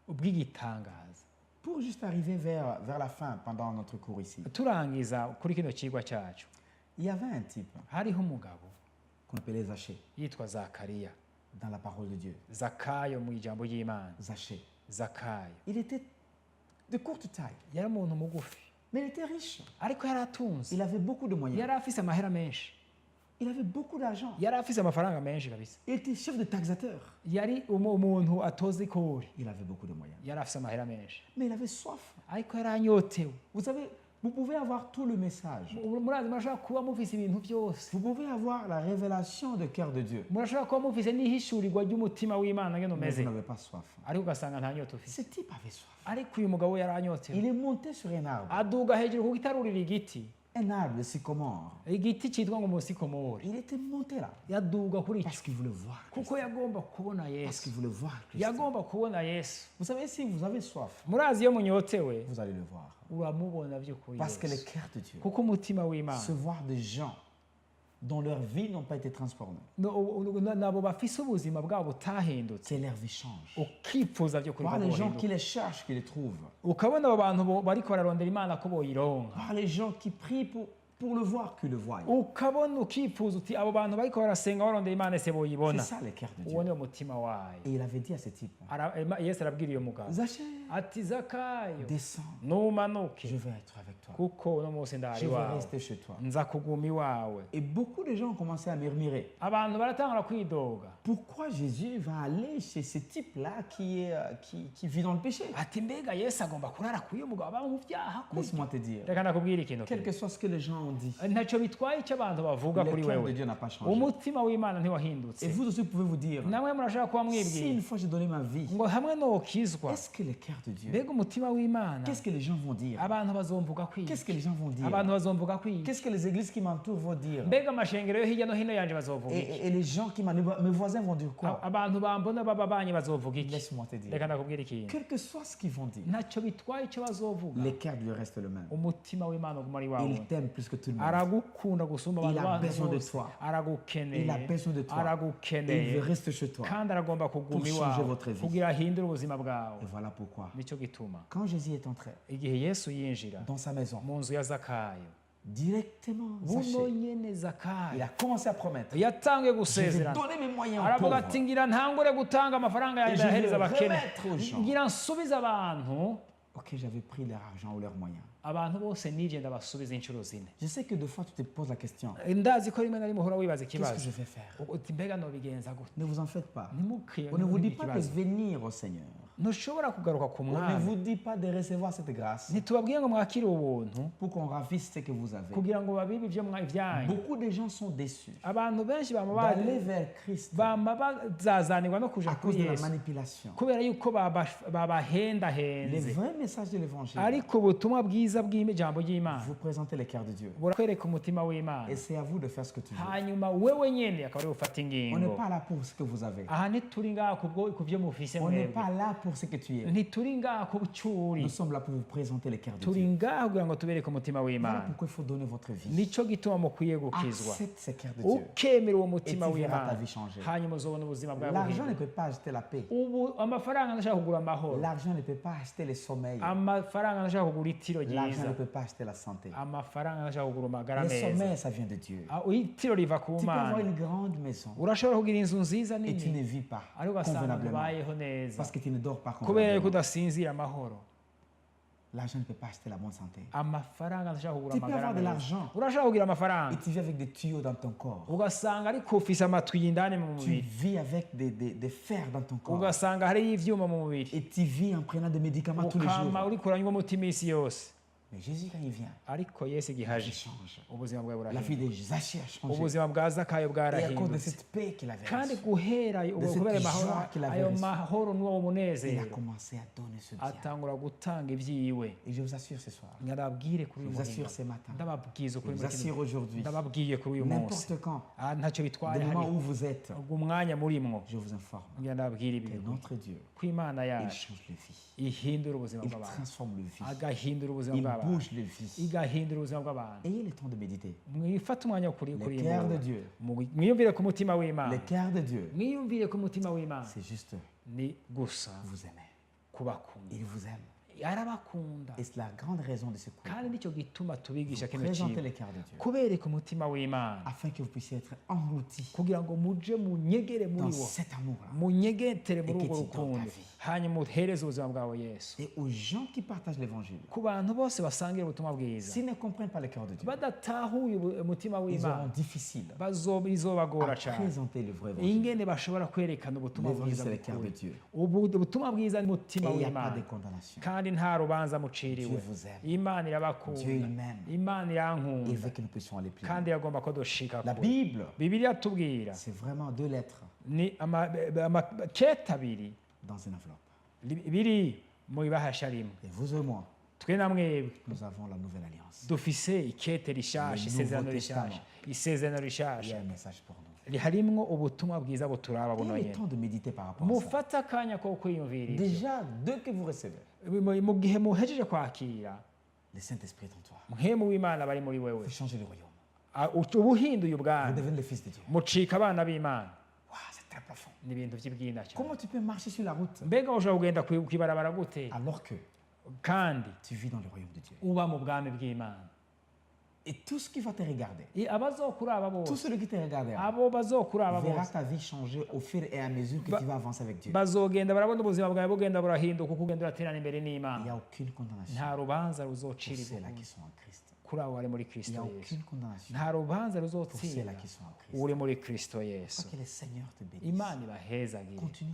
ubw'igitangaza. Pour juste arriver vers la fin, pendant notre cours ici, Turangiza kuri kino cigwa cyacu, il y avait un type hariho umugabo qu'on appelait Zachée yitwa Zakariya. dans la parole de Dieu. Zakayo mu ijambo ry'Imana. Zachée. Zakayo Il était de courte taille, yari umuntu mugufi, mais il était riche. ariko yari atunze, Il avait beaucoup de moyens. yari afise amahera menshi, Il avait beaucoup d'argent. yari afise amafaranga menshi kabisa, Il était chef de taxateur. yari umuntu atoza ikori, Il avait beaucoup de moyens. yari afise amahera menshi, Mais il avait soif. ariko yari anyotewe. Vous savez, Vous pouvez avoir tout le message. murazi murashobora kuba mufise ibintu byose, Vous pouvez avoir la révélation du cœur de Dieu. murashobora kuba mufise n'ihishurirwa ry'umutima w'Imana ngene Mais vous umeze, n'avez pas soif. ariko ugasanga nta nyota ufise. Ce type avait soif. Ariko uyu mugabo yaranyotewe, Il est monté sur un arbre. aduga hejuru ku gitarurira igiti, Un arbre de sycomore. igiti cyitwa ngo umusikomori, Il était monté là. yaduga kuri Parce cyo qu'il voulait voir Christ. kuko yagomba kubona Parce Yesu, qu'il voulait voir Christ. yagomba kubona Yesu. Vous savez, si vous avez soif, Murazi iyo munyotewe vous allez le voir. uramubona by'ukuri Parce que le Yesu, cœur de Dieu, kuko umutima w'Imana se voir des gens dont leur vie n'ont pas été transformées, nabo bafise ubuzima bwabo butahindutse, que leur vie change. ukifuza by'ukuri Voir ko les gens bohinduka. qui les cherchent, qui les trouvent. Ukabona abo bantu bariko bararondera Imana ko boyironka, Voir les gens qui prient pour le voir, qui le voient. ukabona ukifuza uti abo bantu bariko barasenga barondera Imana ese C'est boyibona. ça le cœur de Uwo Dieu. niwo mutima wayo. Et il avait dit à ce type, Yesu arabwira uyo mugabo Zachée, ati Zakayo, descends, numanuke je vais être avec toi. kuko uno munsi ndari Je vais iwawe, rester chez toi. nza kuguma iwawe. Et beaucoup de gens ont commencé à murmurer. Abantu baratangura kwidoga Pourquoi Jésus va aller chez ce type-là qui vit dans le péché? ati mbega Yesu agomba kurara kuri uyu mugabo aba mu byaha kurya. Laisse-moi te dire, Reka nakubwira ikintu quel kimwe. que soit ce que les gens ont dit, Ntacyo bitwaye icyo abantu bavuga le kuri cœur de wewe, Dieu n'a pas changé. umutima w'Imana ntiwahindutse. Et vous aussi pouvez vous dire, Namwe murashaka kuba si mwibwira une fois j'ai donné ma vie, ngo hamwe nokizwa, est-ce que le cœur de Dieu, mbega umutima w'Imana, qu'est-ce que les gens vont dire? abantu bazomvuga kwiga, Qu'est-ce que les gens vont dire? abantu bazomvuga kwiga, Qu'est-ce que les églises qui m'entourent vont dire? mbega amashengero yo hirya no hino yanje bazovuga iki, Et les gens qui m'entourent, mes voisins vont dire quoi? abantu bambona baba banyi bazovuga iki. Laisse-moi te dire, Reka nakubwira ikintu, quel que soit ce qu'ils vont dire, ntacyo bitwaye icyo bazovuga, le cœur de Dieu reste le même. umutima w'Imana uguma ari wawe. Il t'aime plus que tout le monde. Aragukunda gusumba Il abantu a besoin de bose, toi. aragukeneye, Il a besoin de toi. Et il aragukeneye, veut rester chez toi. kandi aragomba kuguma Pour changer iwawe votre vie. kugira ahindure ubuzima bwawe. Et voilà pourquoi. Nicyo gituma Quand Jésus est entré igihe Yesu yinjira dans sa maison, mu nzu ya Zakayo, directement, buno Zachée, nyene il Zakayo a commencé à promettre. yatangiye Je vais gusezerana, donner mes moyens aux aravuga pauvres. ati ngira ntangure gutanga amafaranga Et yanjye je vais ahereza abakene, remettre aux gens. ngira nsubize abantu, Ok, j'avais pris leur argent ou leurs moyens. abantu bose nije ndabasubiza inshuro zine. Je sais que des fois tu te poses la question, Ndazi ko rimwe na rimwe uhora wibaza qu'est-ce que ikibazo je vais faire? uti mbega nobigenza gute. Ne vous en faites pas. Ntimukiye On ne vous dit ntimugire pas de ikibazo. venir au Seigneur. Ntushobora kugaruka ku On ne mwami, vous dit pas de recevoir cette grâce ntitubabwiye ngo mwakire ubuntu pour qu'on ravisse ce que vous avez. kugira ngo babibe ibyo ibyanyu. Beaucoup de gens sont déçus Abantu benshi bama d'aller vers Christ bama bazazanirwa no kuja à cause kuri de la Yesu manipulation. kubera yuko Le babahendahenze, vrai message de l'évangile, ariko ubutumwa bwiza bw'ijambo ry'Imana vous présentez le cœur de Dieu. burakwereka umutima w'Imana, Et c'est à vous de faire ce que tu veux. hanyuma wewe nyene akaba ari ufata On ingingo. n'est pas là pour ce que vous avez. Aha ntituri ngaha ku byo mufise On n'est mwebwe, pas là pour ce que tu es. ntituri ngaha ku cyo uri, Nous sommes là pour vous présenter le cœur de turi Dieu. ngaha kugira ngo tubereke umutima Voilà w'Imana. pourquoi il faut donner votre vie. Nicyo gituma mukwiye gukizwa, Accepte ce cœur de Dieu. ukemera uwo Et mutima tu verras ta w'Imana, vie changer. hanyuma uzobona ubuzima bwawe L'argent ne buhinduka. peut pas acheter la paix. Ubu amafaranga ntashaka kugura amahoro, L'argent ne peut pas acheter le sommeil. amafaranga ntashaka kugura itiro L'argent ryiza, ne peut pas acheter la santé. amafaranga ntashaka kugura amagara Le meza. sommeil, ça vient de Dieu. Itiro riva ku Tu peux avoir Mana. une grande maison Urashobora kugira inzu nziza et tu nini ne vis pas ariko ugasanga convenablement ubayeho neza parce que tu ne dors pas kubera yuko convenablement. udasinzira amahoro. L'argent ne peut pas acheter la bonne santé. Amafaranga ntashaka kugura Tu peux amagara avoir de meza. l'argent Urashobora kugira et amafaranga tu vis avec des tuyaux dans ton corps. ugasanga ariko ufise amatwi y'indani mu Tu mubiri, vis avec des fers dans ton corps. ugasanga hariyo ivyuma mu mubiri, Et tu vis en prenant des médicaments tous les ukama jours. uriko uranywa umuti iminsi yose. Mais Jésus, quand il vient, Ariko Yesu igihe il aje change. ubuzima bwawe La vie burahinduka, de Zachée a changé. ubuzima bwa Zakayo Et à cause de bwarahindutse, cette paix qu'il avait kandi reçue, guhera kubera joie qu'il avait ayo reçue. mahoro n'uwo il a munezero commencé à donner ce bien. atangura gutanga ibyiwe. Et je vous assure ce soir, Ndababwire kuri je uyu vous assure muhinga, ce matin, ndababwiza je ukuri vous muri kino assure aujourd'hui, ndababwiye kuri uyu munsi, n'importe quand, ntacyo bitwaye du moment hari où vous êtes, umwanya murimwo, je vous informe ngira ndababwire ibi que bintu, notre Dieu, ko Imana il yacu change les vies. ihindura ubuzima Il bw'abantu, transforme le vie. agahindura ubuzima Il bw'abantu, bouge les vies. igahindura ubuzima bw'abantu. Ayez le temps de méditer. Mwifate umwanya wo kuri Le cœur de iyi Dieu, mwiyumvire ku mutima w'Imana, le cœur de Dieu, mwiyumvire ku mutima w'Imana, c'est juste ni gusa vous aimer. kubakunda. Il vous aime. Arabakunda, Et c'est la grande raison de ce cours. kandi nicyo gituma tubigisha kino Présentez kintu, le cœur de Dieu kubereka umutima w'Imana afin que vous puissiez être engloutis kugira ngo muje munyegere muri dans wo, cet amour-là. munyegetere muri Et que urwo tu donnes ta rukundo, vie. hanyuma uhereze ubuzima bwawe Yesu. Et aux gens qui partagent l'évangile, Ku bantu bose basangira ubutumwa bwiza, s'ils ne comprennent pas le cœur de Dieu, badatahuye umutima ils w'Imana, auront difficile bizobagora à cyane présenter le vrai évangile. ingene bashobora kwerekana ubutumwa L'évangile, bwiza c'est le cœur de bw'ukuri. Dieu. Ubutumwa bwiza ni umutima Et il n'y a pas w'Imana, de condamnation. kandi kandi nta rubanza muciriwe Dieu vous aime. imana Dieu, irabakunda il m'aime. imana Il irankunda veut que nous puissions aller plus kandi loin. iragomba ko dushika La kure Bible, bibiliya tubwira c'est vraiment 2 lettres ni amakete abiri dans une enveloppe. biri mu ibahasha rimwe Et vous et moi, twe na mwebwe nous avons la nouvelle alliance. dufise ikete rishasha Le isezerano Nouveau rishasha isezerano Il y a rishasha un message pour nous. harimwo ubutumwa bwiza buturaba buno Prenez le nyene temps de méditer par rapport à ça. mufate akanya ko kwiyumvira ibyo. Déjà, dès que vous recevez, Mu gihe muhejeje kwakira le Saint-Esprit est en toi. muhemu w'imana bari muri wewe Vous changez le royaume. uba uhinduye Vous ubwami devenez le Fils de Dieu. mucika abana b'imana Waouh, c'est très profond. ni ibintu by'ibwina cyane Comment tu peux marcher sur la route mbega ushobora kugenda kwibarabara gute alors que kandi tu vis dans le royaume de Dieu? uba mu bwami bw'imana Et tout ce qui va te regarder, abazokuraba tout bose celui qui te regardera, abo bazokuraba verra bose ta vie changer au fur et à mesure que tu vas avancer avec Dieu. bazogenda barabona ubuzima bwawe bugenda burahinduka uko ugenda uraterana imbere Il n'y n'imana a aucune condamnation nta rubanza pour ruzocira ceux-là qui sont en Christ. kuri abo bari muri Il n'y kristo a yesu aucune condamnation nta rubanza pour ruzotsinda ceux-là qui sont en Christ. uri muri kristo yesu Que le Seigneur te bénisse. imana ibahezagire Continue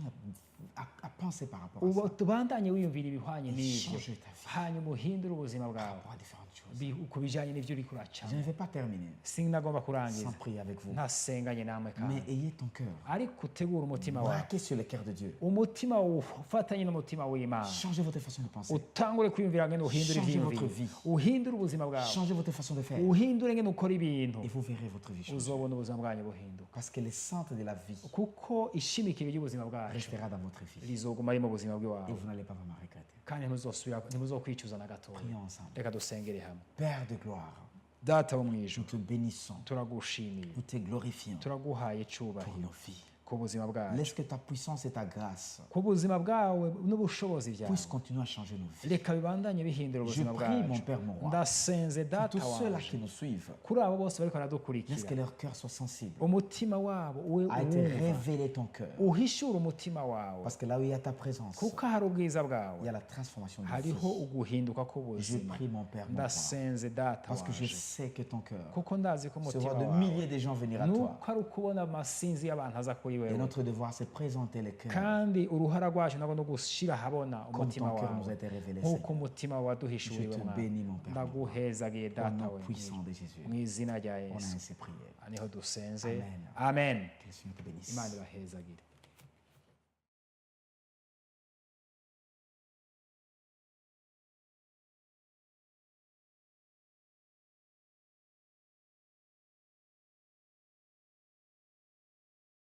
à penser par rapport à ça. ubu tubandanye wiyumvira ibihwanye Et n'ibyo changer ta vie hanyuma uhindure ubuzima par bwawe rapport à différentes choses. ku bijyanye n'ibyo uri Je kuracamo ne vais pas terminer sinagomba kurangiza sans prier avec vous. ntasenganye namwe Mais kandi ayez ton cœur ariko utegure umutima wawe braqué sur le cœur de Dieu. umutima wawe ufatanye n'umutima w'imana Changez votre façon de penser. utangure kwiyumvira ngene uhindure Changez ivyiyumviro votre vie. uhindure ubuzima bwawe Changez votre façon de faire. uhindure ngene ukora ibintu Et vous verrez votre vie changer. uzobona ubuzima bwanyu buhinduka Parce que le centre de la vie kuko ishimikiro ry'ubuzima bwacu restera dans votre vie. rizoguma ari mu buzima Et bwawe vous n'allez pas vraiment regretter. kandi ntimuzokwicuza na gatoya Prions ensemble. reka dusengere hamwe Père de gloire, data wo mu ijuru nous te bénissons. turagushimiye Nous te glorifions turaguhaye pour icubahiro nos vies. ku buzima bwacu Laisse que ta puissance et ta grâce ku buzima bwawe n'ubushobozi bwawe puissent continuer à changer nos vies. reka bibandanye bihindura Je ubuzima prie, mon bwacu Père, mon roi, ndasenze pour data tous ceux-là qui wawe nous suivent. kuri abo bose bariko Laisse que baradukurikira leur cœur soit sensible. umutima wabo uwe A été uwumva révélé ton cœur. uhishure umutima wawe Parce que là où il y a ta présence, kuko hari ubwiza il y bwawe a la transformation de hariho vie. uguhinduka Je k'ubuzima prie, mon Père, mon roi, ndasenze data parce que je wanje sais que ton cœur kuko ndazi ko se umutima voit de wawe milliers de gens venir à toi. nuko ari ukubona amasinzi y'abantu aza kuri Et wewe notre devoir, c'est présenter le cœur kandi uruhara rwacu nabwo no gushyira ahabona comme umutima ton cœur nous a wawe été révélé, nk'uko Seigneur. umutima wawe waduhishuriwe Je te mwana bénis, mon Père, ndaguhezagiye Au data nom we puissant de Jésus. mu izina rya On a yesu ainsi prié. niho dusenze Amen. amen Que le Seigneur te bénisse. imana ibahezagire